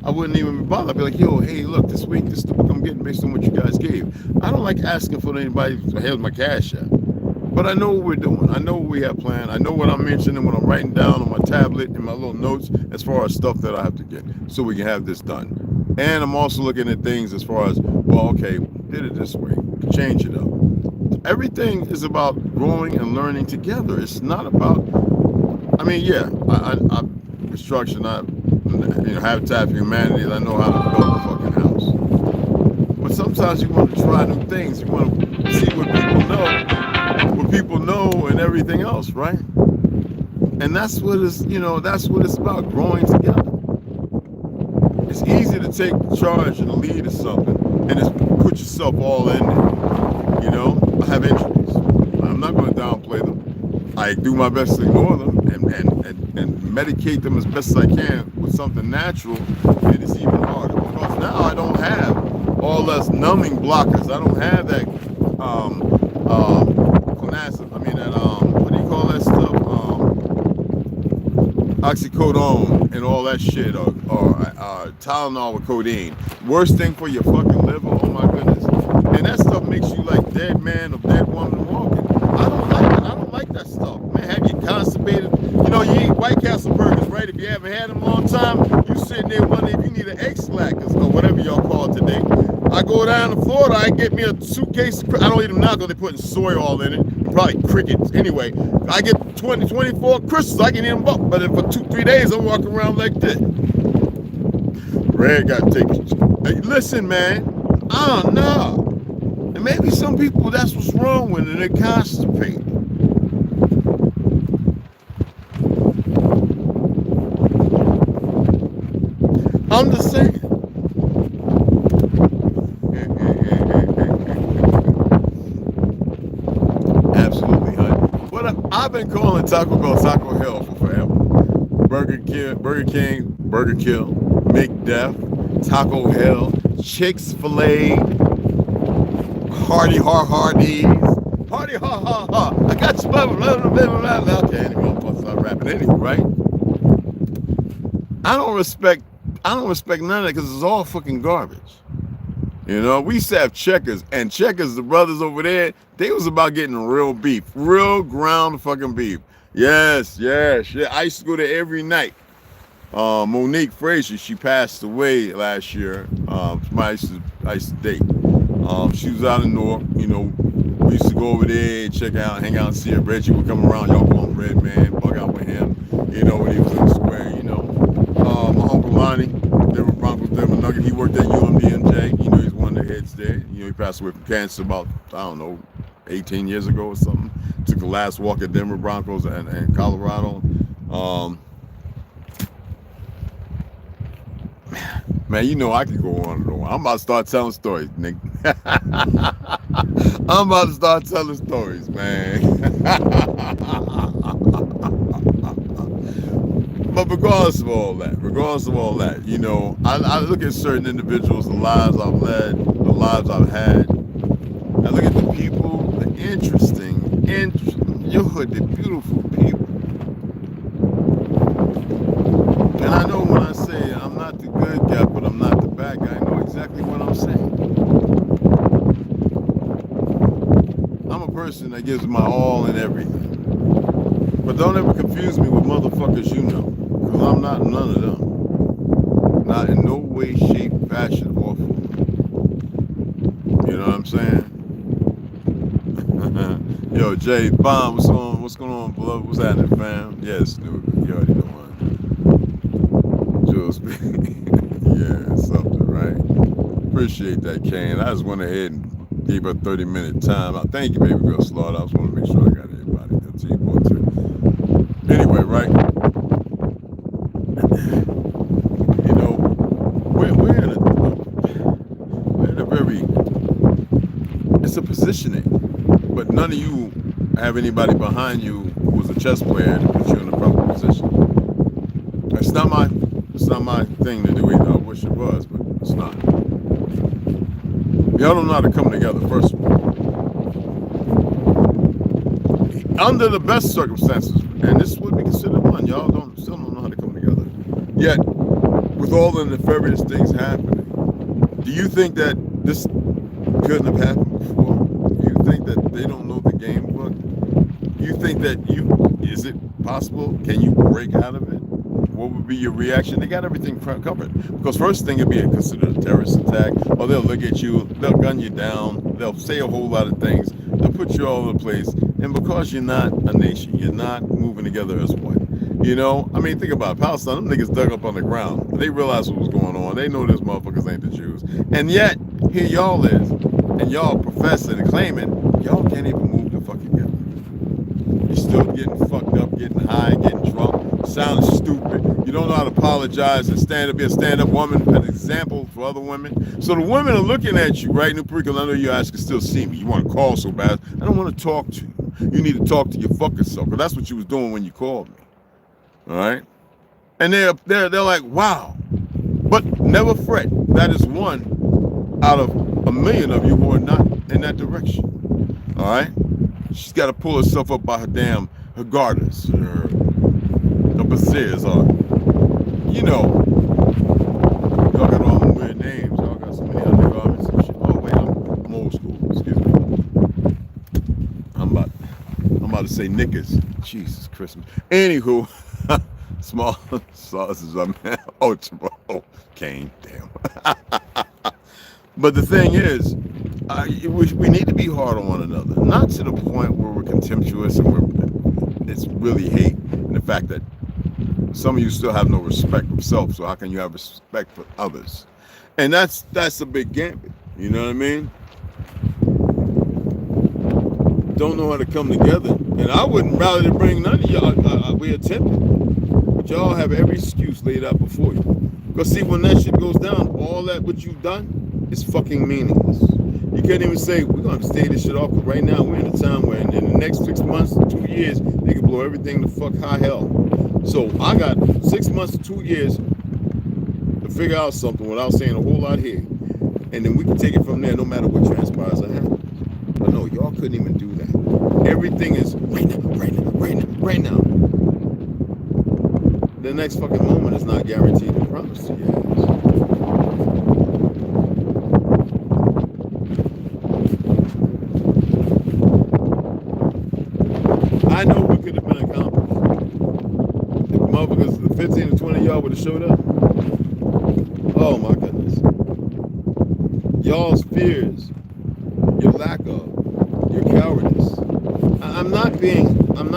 Speaker 4: I wouldn't even bother. I'd be like, yo, hey, look, this week, this is the book I'm getting based on what you guys gave. I don't like asking for anybody, here's my Cashapp. But I know what we're doing. I know what we have planned. I know what I'm mentioning when I'm writing down on my tablet in my little notes as far as stuff that I have to get so we can have this done. And I'm also looking at things as far as, well, okay, did it this way, change it up. Everything is about growing and learning together. It's not about, I mean, yeah, I construction, Habitat for Humanity, I know how to build a fucking house. But sometimes you want to try new things. You want to see what people know and everything else, right? And that's what it's about, growing together. It's easy to take charge and the lead of something and just put yourself all in there. You know, I have injuries. I'm not going to downplay them. I do my best to ignore them and medicate them as best as I can with something natural, and it's even harder because now I don't have all those numbing blockers. I don't have that clonazepam. I mean that what do you call that stuff? Oxycodone and all that shit, or Tylenol with codeine. Worst thing for your fucking liver. Oh my goodness. And that stuff makes you like dead man or dead woman walking. I don't like that stuff. Man, have you constipated? You know, you eat White Castle burgers, right? If you haven't had them a long time, you sitting there wondering if you need an X-Lackers or whatever y'all call it today. I go down to Florida, I get me a suitcase. I don't eat them now because they're putting soy all in it. Probably crickets. Anyway, I get 24 crystals. I can eat them up. But for 2-3 days, I'm walking around like this. Red got to take it. Hey, listen, man. I don't know. And maybe some people, that's what's wrong with it. They're constipated. I'm just saying. Absolutely, honey. I've been calling Taco Bell Taco Hell for forever. Burger King, Burger Kill, McDeath, Taco Hell, Chick-fil-A, Hardy ha. I got you, blah, blah, blah, blah, blah. Okay, anyway, I'm supposed to start rapping anyway, right? I don't respect none of that because it's all fucking garbage. You know, we used to have Checkers, and Checkers, the brothers over there, they was about getting real beef, real ground fucking beef. Yes. I used to go there every night. Monique Frazier, she passed away last year. I used to date. She was out in North, you know. We used to go over there, check out, hang out, see her. Reggie would come around, y'all call him Red Man, bug out with him, you know, when he was in the square, you know. My Uncle Lonnie, Denver Broncos, Denver Nugget, he worked at UMDNJ, you know, he's one of the heads there. You know, he passed away from cancer about, 18 years ago or something. Took the last walk at Denver Broncos and Colorado. Man, you know I can go on and on. I'm about to start telling stories, nigga. I'm about to start telling stories, man. But regardless of all that, you know, I look at certain individuals, the lives I've led, the lives I've had. I look at the people, the interesting, the beautiful people. And I know when I say I'm not the good guy, but I'm not the bad guy, I know exactly what I'm saying. I'm a person that gives my all in everything. But don't ever confuse me with motherfuckers you know. Because I'm not none of them. Not in no way, shape, fashion, or form. You know what I'm saying? Yo, Jay, Bomb, what's on? What's going on, beloved? What's happening, fam? Yes, Snoopy, you already know one. Jules, yeah, something, right? Appreciate that, Kane. I just went ahead and gave her 30-minute time. Thank you, baby girl Slaughter. I just want to make sure I got everybody. That's important too. Anyway, right? You know, we're in a very, it's a positioning, but none of you have anybody behind you who's a chess player to put you in the proper position. It's not my thing to do either. I wish it was, but it's not. Y'all don't know how to come together, first of all. Under the best circumstances, and this would be considered one, y'all still don't know how to come together. Yet, with all the nefarious things happening, do you think that this couldn't have happened before? Do you think that they don't know the game book? Do you think that is it possible? Can you break out of it? What would be your reaction? They got everything covered. Because first thing, it'd be considered a terrorist attack, or they'll look at you, they'll gun you down, they'll say a whole lot of things, they'll put you all over the place. And because you're not a nation, you're not moving together as one. You know, I mean, think about it. Palestine, them niggas dug up on the ground. They realized what was going on. They know this motherfuckers ain't the Jews. And yet, here y'all is, and y'all professing and claiming, y'all can't even move the fucking together. You're still getting fucked up, getting high, getting drunk, sounding stupid. You don't know how to apologize and be a stand-up woman, an example for other women. So the women are looking at you, right? New Perical, I know your eyes can still see me. You want to call so bad. I don't want to talk to you. You need to talk to your fucking self, because that's what you was doing when you called me. All right? And they're like, wow. But never fret. That is one out of a million of you who are not in that direction. All right? She's got to pull herself up by her garters, her brassieres, or, you know, y'all got all them weird names. Y'all got so many undergarments and shit. Oh, wait, I'm old school. Excuse me. I'm about to say knickers. Jesus Christmas. Anywho, small sauces. Oh, Kane, damn. But the thing is, we need to be hard on one another, not to the point where we're contemptuous and it's really hate, and the fact that some of you still have no respect for self. So how can you have respect for others? And that's a big gambit. You know what I mean? Don't know how to come together, and I wouldn't rather to bring none of y'all. We attempted, but y'all have every excuse laid out before you. Because see, when that shit goes down, all that what you've done is fucking meaningless. You can't even say, we're going to stay this shit off, because right now we're in a time where in the next 6 months to 2 years, they can blow everything the fuck high hell. So I got 6 months to 2 years to figure out something without saying a whole lot here. And then we can take it from there no matter what transpires or happens. But no, y'all couldn't even do that. Everything is right now. The next fucking moment is not guaranteed and promised to you. I know what could have been accomplished. If motherfuckers, the 15 to 20 of y'all would have showed up. Oh my goodness. Y'all's fears, your lack of, your cowardice. I'm not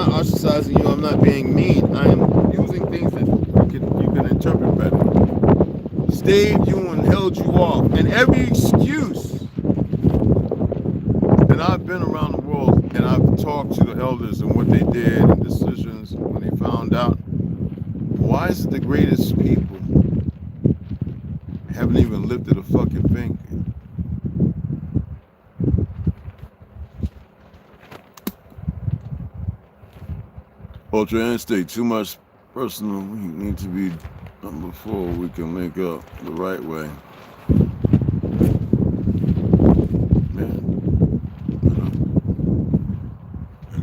Speaker 4: ostracizing you, I'm not being mean. I am using things that you can interpret better. Staved you and held you off. And every excuse. And I've been around the world and I've talked to the elders and what they did and decisions when they found out. Why is it the greatest people haven't even lifted a fucking finger? Ultra instinct, too much personal need to be done before we can link up the right way. Man, I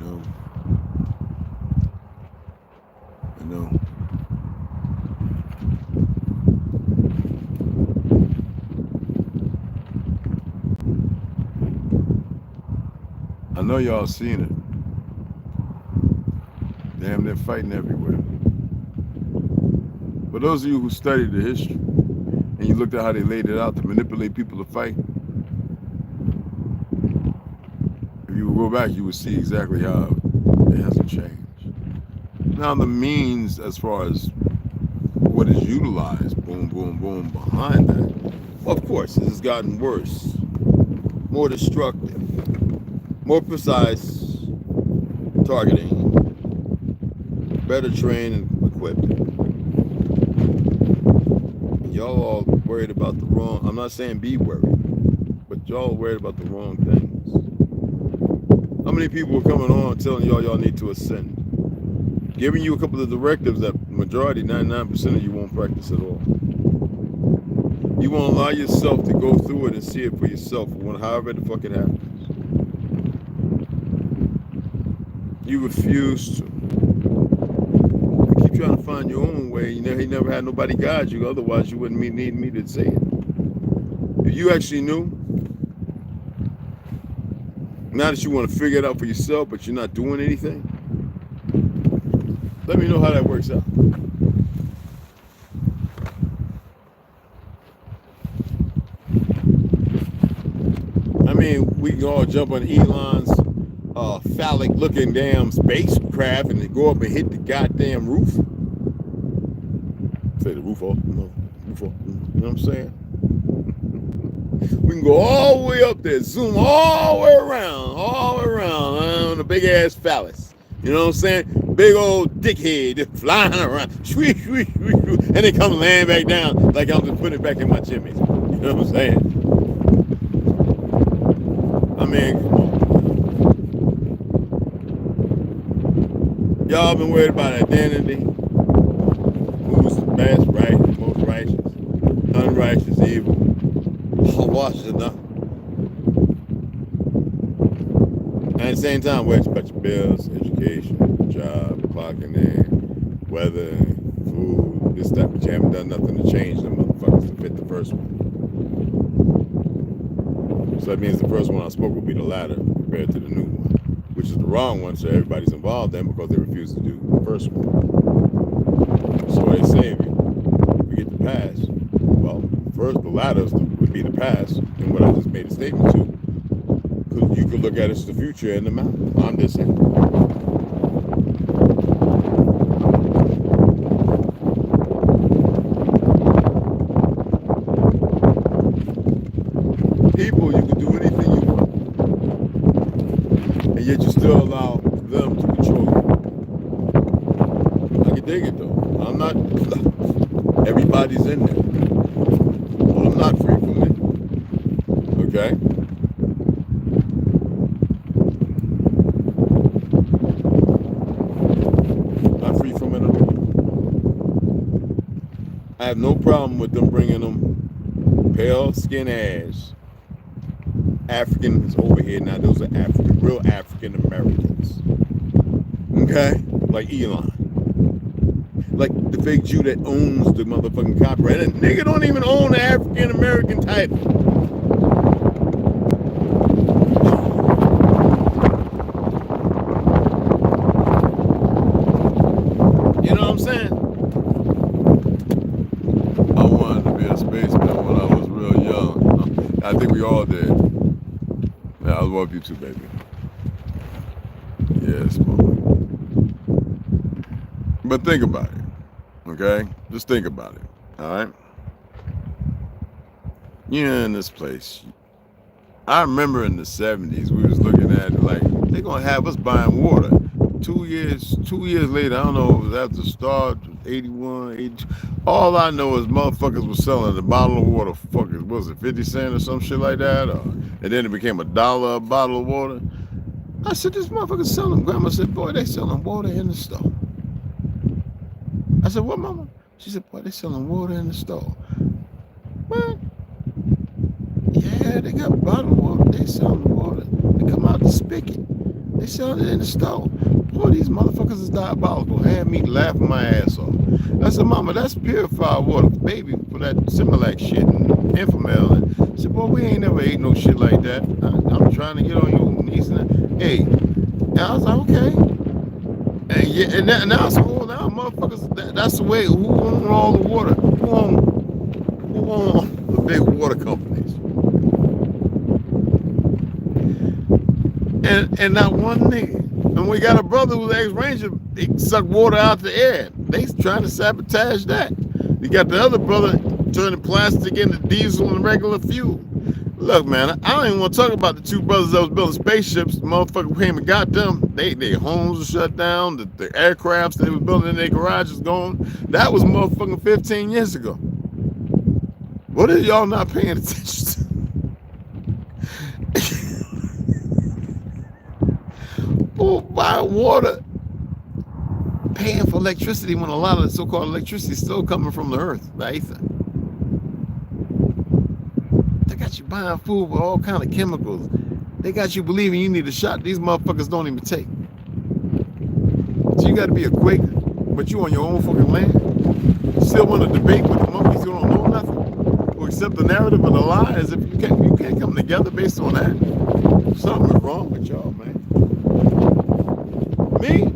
Speaker 4: know. I know y'all seen it. Damn, they're fighting everywhere. For those of you who studied the history and you looked at how they laid it out to manipulate people to fight, if you would go back, you would see exactly how it hasn't changed. Now the means as far as what is utilized, boom, boom, boom, behind that, well, of course, it has gotten worse, more destructive, more precise targeting, better trained and equipped. Y'all all worried about the wrong, I'm not saying be worried, but y'all worried about the wrong things. How many people are coming on telling y'all need to ascend? Giving you a couple of directives that majority, 99% of you won't practice at all. You won't allow yourself to go through it and see it for yourself, however the fuck it happens. You refuse to. You keep trying to find your own way. You never had nobody guide you, otherwise you wouldn't need me to say it. If you actually knew, now that you want to figure it out for yourself, but you're not doing anything, let me know how that works out. I mean, we can all jump on Elon's phallic-looking damn spacecraft and go up and hit the goddamn roof. Say the roof off, roof off. You know what I'm saying? We can go all the way up there, zoom all the way around on a big ass phallus. You know what I'm saying? Big old dickhead just flying around, swish, swish, swish, swish, and they come land back down like I'm just putting it back in my chimney. You know what I'm saying? I mean, come on. Y'all been worried about identity. Who's the best, right? Most righteous, unrighteous, evil. Wash enough. And at the same time, we expect your bills, education, job, clocking in, weather, food, this type, but you haven't done nothing to change them motherfuckers to fit the first one. So that means the first one I spoke will be the latter compared to the new one, which is the wrong one, so everybody's involved in because they refuse to do the first one. So they say, we get the pass. Well, first, the latter would be the past, and what I just made a statement to, because you could look at it as the future and the mountain. I'm just saying. People, you can do anything you want, and yet you still allow them to control you. I can dig it though. I'm not. Everybody's in there. I'm not free from it. Okay? Not free from it at all. I have no problem with them bringing them pale skin ass Africans over here. Now those are African, real African Americans. Okay? Like Elon. Like the fake Jew that owns the motherfucking copyright. And that nigga don't even own the African American title. You know what I'm saying? I wanted to be a spaceman when I was real young. I think we all did. Yeah, I love you too, baby. Yes, mama. But think about it. Okay? Just think about it. Alright? You're in this place. I remember in the 70s, we was looking at it like, they're going to have us buying water. 2 years later, I don't know, it was after the start, 81, 82. All I know is motherfuckers was selling a bottle of water, fuckers, was it 50 cents or some shit like that? And then it became $1 a bottle of water. I said, this motherfucker's selling. Grandma said, boy, they selling water in the store. I said, what, mama? She said, boy, they selling water in the store. What? Yeah, they got bottled water. They selling water. They come out the spigot. They selling it in the store. Boy, these motherfuckers is diabolical. Had me laughing my ass off. I said, mama, that's purified water, baby, for that Similac shit and Infamil. And she said, boy, we ain't never ate no shit like that. I'm trying to get on your knees and hey. And I was like, okay. And yeah, and now it's all now motherfuckers motherfuckers, that's the way. Who own all the water? Who own the big water companies? And not one nigga. And we got a brother who's ex-ranger, he suck water out the air. They trying to sabotage that. You got the other brother turning plastic into diesel and regular fuel. Look, man, I don't even want to talk about the two brothers that was building spaceships. The motherfucker came and got them. Their homes were shut down. The aircrafts they was building in their garages gone. That was motherfucking 15 years ago. What are y'all not paying attention to? Who buy water paying for electricity when a lot of the so-called electricity is still coming from the earth, the ether? They got you buying food with all kind of chemicals. They got you believing you need a shot these motherfuckers don't even take. So you got to be a Quaker, but you on your own fucking land. You still want to debate with the monkeys who don't know nothing, or accept the narrative of the lie as if you can't come together based on that. Something is wrong with y'all, man. Me?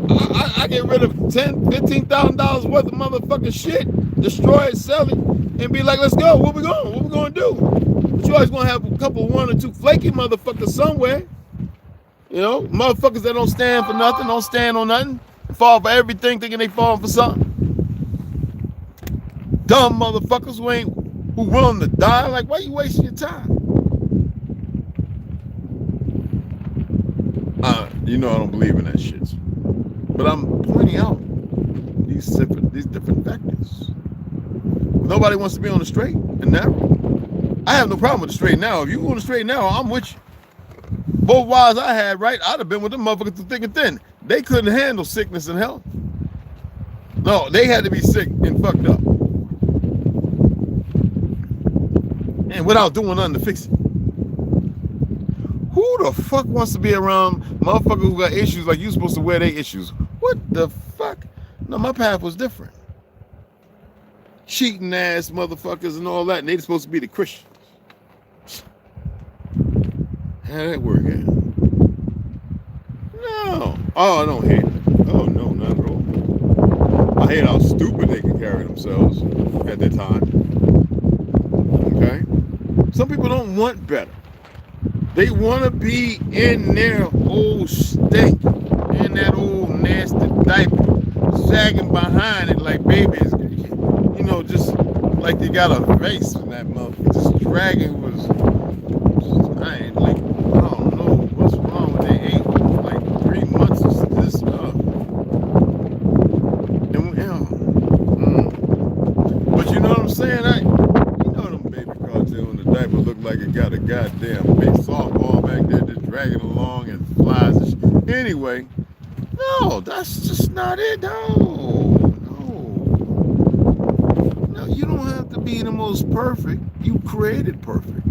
Speaker 4: I get rid of $10,000-$15,000 worth of motherfucking shit, destroy it, sell it, and be like, let's go. Where we going? What we gonna do? But you always gonna have a couple, one or two flaky motherfuckers somewhere. You know, motherfuckers that don't stand for nothing, don't stand on nothing, fall for everything, thinking they falling for something. Dumb motherfuckers who willing to die. Like, why you wasting your time? You know I don't believe in that shit. But I'm pointing out these different factors. Nobody wants to be on the straight and narrow. I have no problem with the straight and narrow. If you go on the straight and narrow, I'm with you. Both wives I had, right? I'd have been with them motherfuckers through thick and thin. They couldn't handle sickness and health. No, they had to be sick and fucked up. And without doing nothing to fix it. Who the fuck wants to be around motherfuckers who got issues like you supposed to wear their issues? What the fuck? No, my path was different. Cheating ass motherfuckers and all that, and they supposed to be the Christians. How did that work out? No. Oh, I don't hate it. Oh, no, not at all. I hate how stupid they can carry themselves at that time. Okay? Some people don't want better. They want to be in their old stink, in that old nasty diaper, sagging behind it like babies, you know, just like they got a face in that motherfucker, just dragging was, I ain't like, I don't know what's wrong with they ate like 3 months of this stuff. And, but you know what I'm saying? Them baby cartel in the diaper look like it got a goddamn big softball back there just dragging along and flies and shit. Anyway, no, that's just not it. No, you don't have to be the most perfect. You created perfect.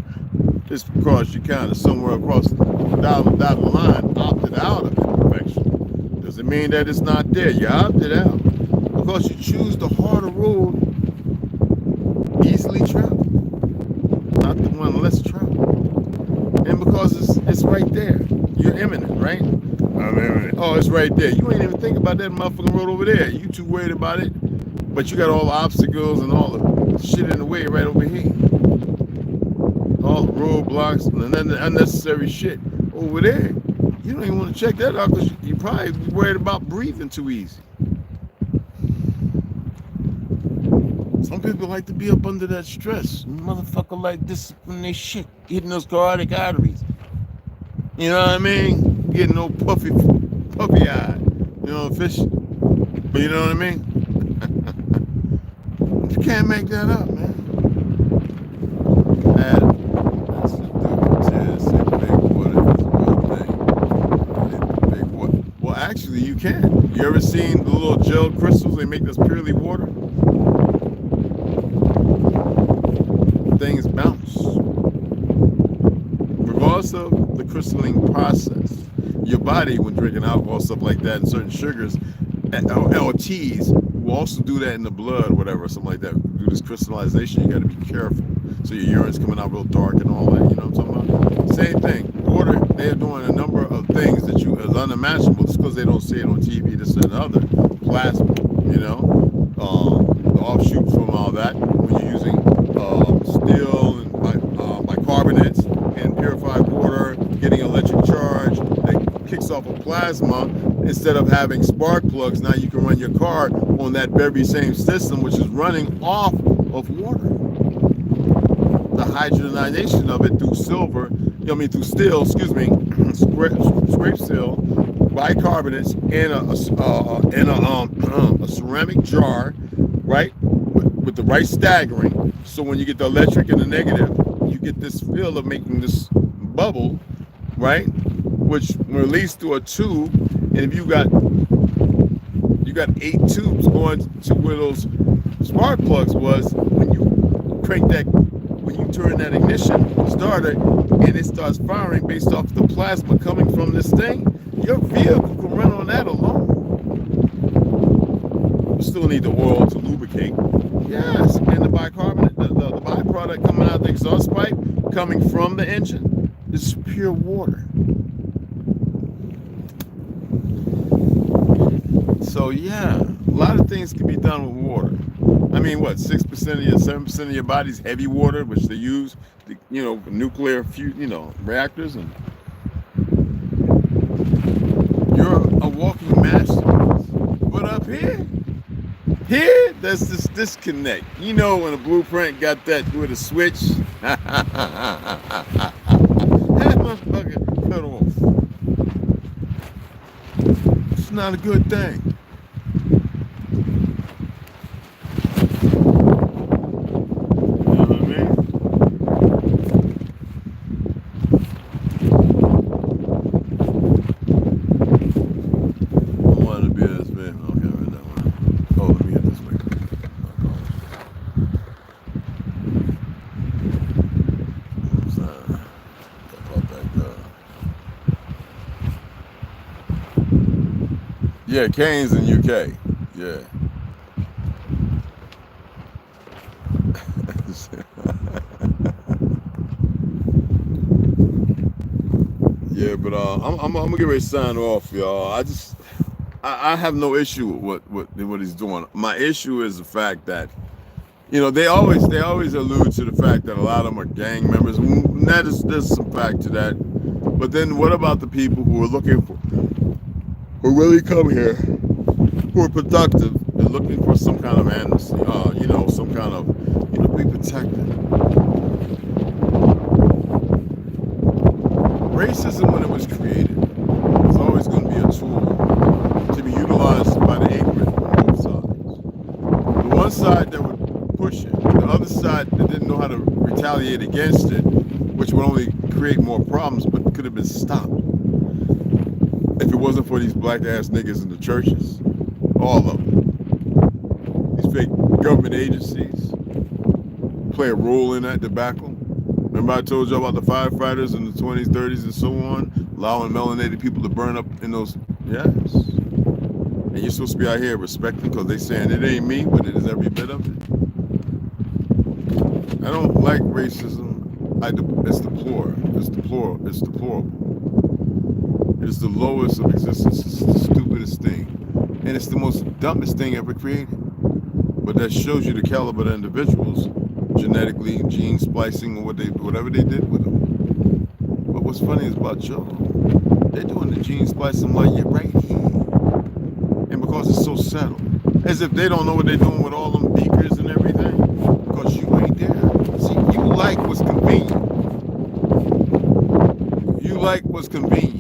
Speaker 4: Just because you kind of somewhere across the dotted line opted out of imperfection doesn't mean that it's not there. You opted out because you choose the harder road, easily traveled, not the one less traveled. And because it's right there, you're imminent, right? I'm imminent. Oh, it's right there. You ain't even think about that motherfucking road over there. You too worried about it, but you got all the obstacles and all the shit in the way right over here. All the roadblocks and then the unnecessary shit over there. You don't even want to check that out because you probably worried about breathing too easy. Some people like to be up under that stress. Motherfucker like discipline their shit, hitting those carotid arteries. You know what I mean? Getting no puffy eye. You know, fish. But you know what I mean? You can't make that up, man. That's the big water. Well, actually, you can. You ever seen the little gel crystals they make that's purely water? Things bounce. Regardless of the crystalline process, your body, when drinking alcohol, stuff like that, and certain sugars, LTs, will also do that in the blood, or whatever, something like that. Do this crystallization, you got to be careful. So your urine's coming out real dark and all that, you know what I'm talking about? Same thing. Water, they're doing a number of things that is unimaginable just because they don't see it on TV, this and the other. plasma, you know, the offshoots from all that. When you're using steel and bicarbonates and purified water, getting electric charge that kicks off a plasma, instead of having spark plugs, now you can run your car on that very same system, which is running off of water. The hydrogenation of it through silver, through steel, scrape steel, bicarbonates in a ceramic jar, right, with the right staggering. So when you get the electric and the negative, you get this feel of making this bubble, right, which released through a tube. And if you got 8 tubes going to where those spark plugs was, when you crank that, when you turn that ignition starter and it starts firing based off the plasma coming from this thing, your vehicle can run on that alone. You still need the oil to lubricate. Yes, and the bicarbonate, the byproduct coming out the exhaust pipe, coming from the engine, is pure water. So yeah, a lot of things can be done with water. I mean, what, 6% of your, 7% of your body's heavy water, which they use, nuclear, reactors, and you're a walking masterpiece. But up here, there's this disconnect. You know, when a blueprint got that with a switch, that motherfucker cut off. It's not a good thing. Yeah, Kane's in UK. Yeah. Yeah, but I'm gonna get ready to sign off, y'all. I have no issue with what he's doing. My issue is the fact that, they always allude to the fact that a lot of them are gang members. And there's some fact to that. But then what about the people who are looking for, who really come here, who are productive and looking for some kind of amnesty, some kind of, be protected. Racism, when it was created, was always going to be a tool to be utilized by the ignorant on both sides. The one side that would push it, the other side that didn't know how to retaliate against it, which would only create more problems, but could have been stopped if it wasn't for these black ass niggas in the churches. All of them. These fake government agencies play a role in that debacle. Remember I told you about the firefighters in the 20s, 30s, and so on, allowing melanated people to burn up in those, yes. And you're supposed to be out here respecting because they saying it ain't me, but it is every bit of it. I don't like racism. It's deplorable. It's deplorable. It's the lowest of existence. It's the stupidest thing. And it's the most dumbest thing ever created. But that shows you the caliber of individuals, genetically, gene splicing, or whatever they did with them. But what's funny is about Joe, they're doing the gene splicing while you're right here. And because it's so settled, as if they don't know what they're doing with all them beakers and everything, because you ain't there. See, you like what's convenient. You like what's convenient.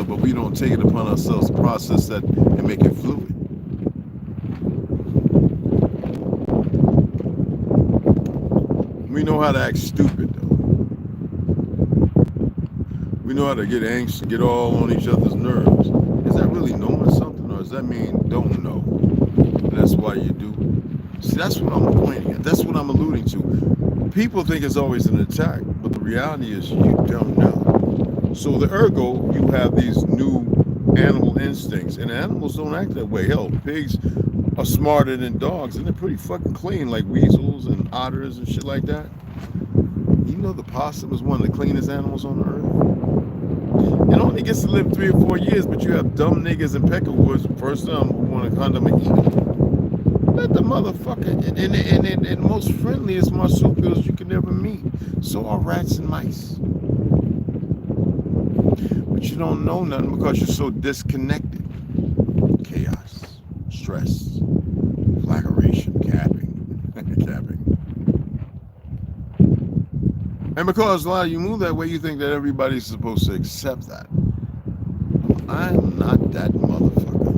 Speaker 4: But we don't take it upon ourselves to process that and make it fluid. We know how to act stupid, though. We know how to get anxious, get all on each other's nerves. Is that really knowing something, or does that mean don't know? And that's why you do. See, that's what I'm pointing at. That's what I'm alluding to. People think it's always an attack, but the reality is you don't know. So the ergo, you have these new animal instincts, and animals don't act that way. Hell, pigs are smarter than dogs, and they're pretty fucking clean, like weasels and otters and shit like that. You know the possum is one of the cleanest animals on the earth. It only gets to live 3 or 4 years, but you have dumb niggas in Peckerwoods first who want to condom and eat it. Let the motherfucker, and most friendliest marsupials you can ever meet. So are rats and mice. But you don't know nothing because you're so disconnected. Chaos, stress, flagellation, capping. And because a lot of you move that way, you think that everybody's supposed to accept that. I'm not that motherfucker.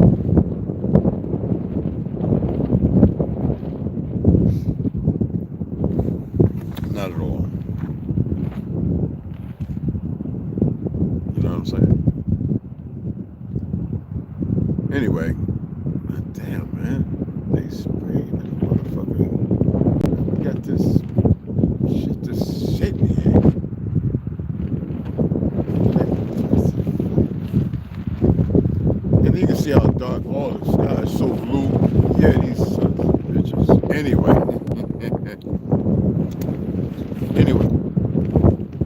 Speaker 4: Not at all. You know what I'm saying? Anyway, damn, man. They sprayed that motherfucker. We got this shit here. And you can see how dark all the sky is so blue. Yeah, these sons of bitches.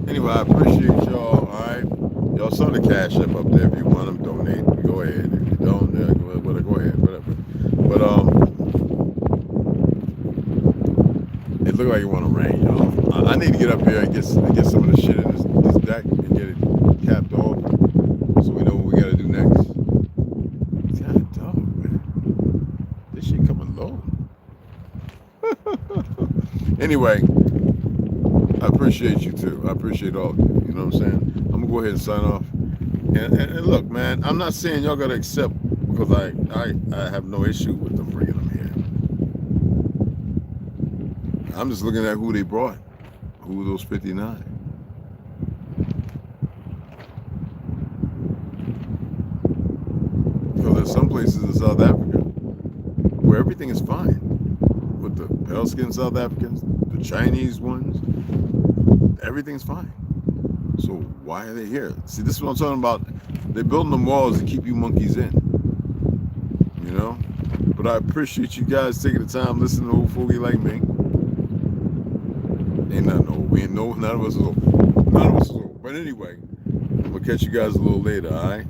Speaker 4: Anyway, I appreciate y'all. All right, y'all saw the Cashapp up there. If you want them, donate. Go ahead. If you don't, go ahead. Whatever. But it looked like it want to rain, y'all. I need to get up here and get some of the shit in this deck and get it capped off, so we know what we gotta do next. God dog, man. This shit coming low. Anyway, I appreciate you too. I appreciate all of you. You know what I'm saying? I'm gonna go ahead and sign off. And look, man, I'm not saying y'all gotta accept, because I have no issue with them bringing them here. I'm just looking at who they brought. Who were those 59? Because there's some places in South Africa where everything is fine. With the pale-skinned South Africans, the Chinese ones, everything's fine. So why are they here? See, this is what I'm talking about. They're building them walls to keep you monkeys in. You know? But I appreciate you guys taking the time listening to old fogey like me. Ain't nothing old. We ain't no, none of us is old. None of us is old. But anyway, I'm gonna catch you guys a little later, alright?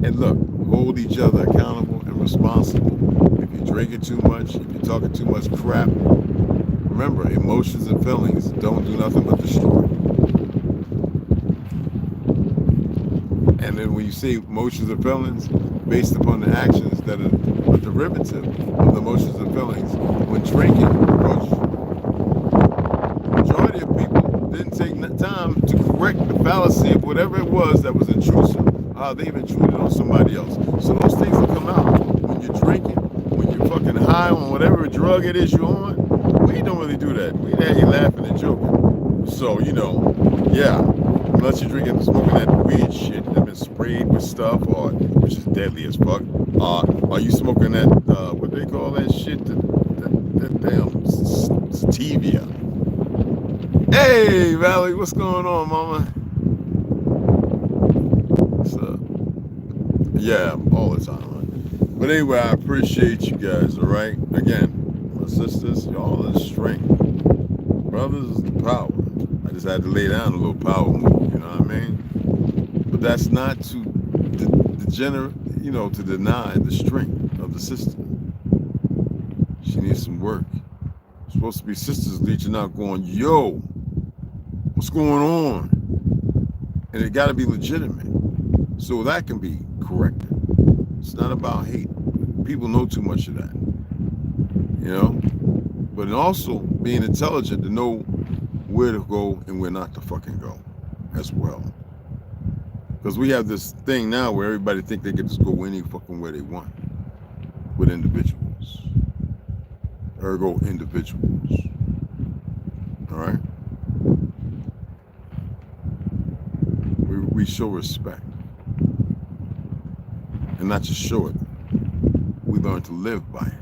Speaker 4: And look, hold each other accountable and responsible. If you're drinking too much, if you're talking too much crap, remember, emotions and feelings don't do nothing but destroy. And then when you say emotions and feelings, based upon the actions that are a derivative of the emotions and feelings, when drinking, because the majority of people didn't take time to correct the fallacy of whatever it was that was intrusive. They've intruded on somebody else. So those things will come out when you're drinking, when you're fucking high on whatever drug it is you're on. We don't really do that. We there, you laughing and joking. So, you know, yeah, unless you're drinking, smoking that weird shit that's been sprayed with stuff, or which is deadly as fuck. Are you smoking that, what they call that shit, that damn sativa? Hey, Valley, what's going on, mama? What's up? Yeah, all the time, right? But anyway, I appreciate you guys, all right? Again, my sisters, y'all are the strength. Brothers is the power. I just had to lay down a little power move, you know what I mean? But that's not to degenerate, you know, to deny the strength of the sister. She needs some work. It's supposed to be sisters reaching out going, yo, what's going on? And it got to be legitimate. So that can be corrected. It's not about hate. People know too much of that. You know? But also being intelligent to know where to go and where not to fucking go as well. Because we have this thing now where everybody think they can just go any fucking way they want with individuals. Ergo individuals. All right? We show respect. And not just show it. We learn to live by it.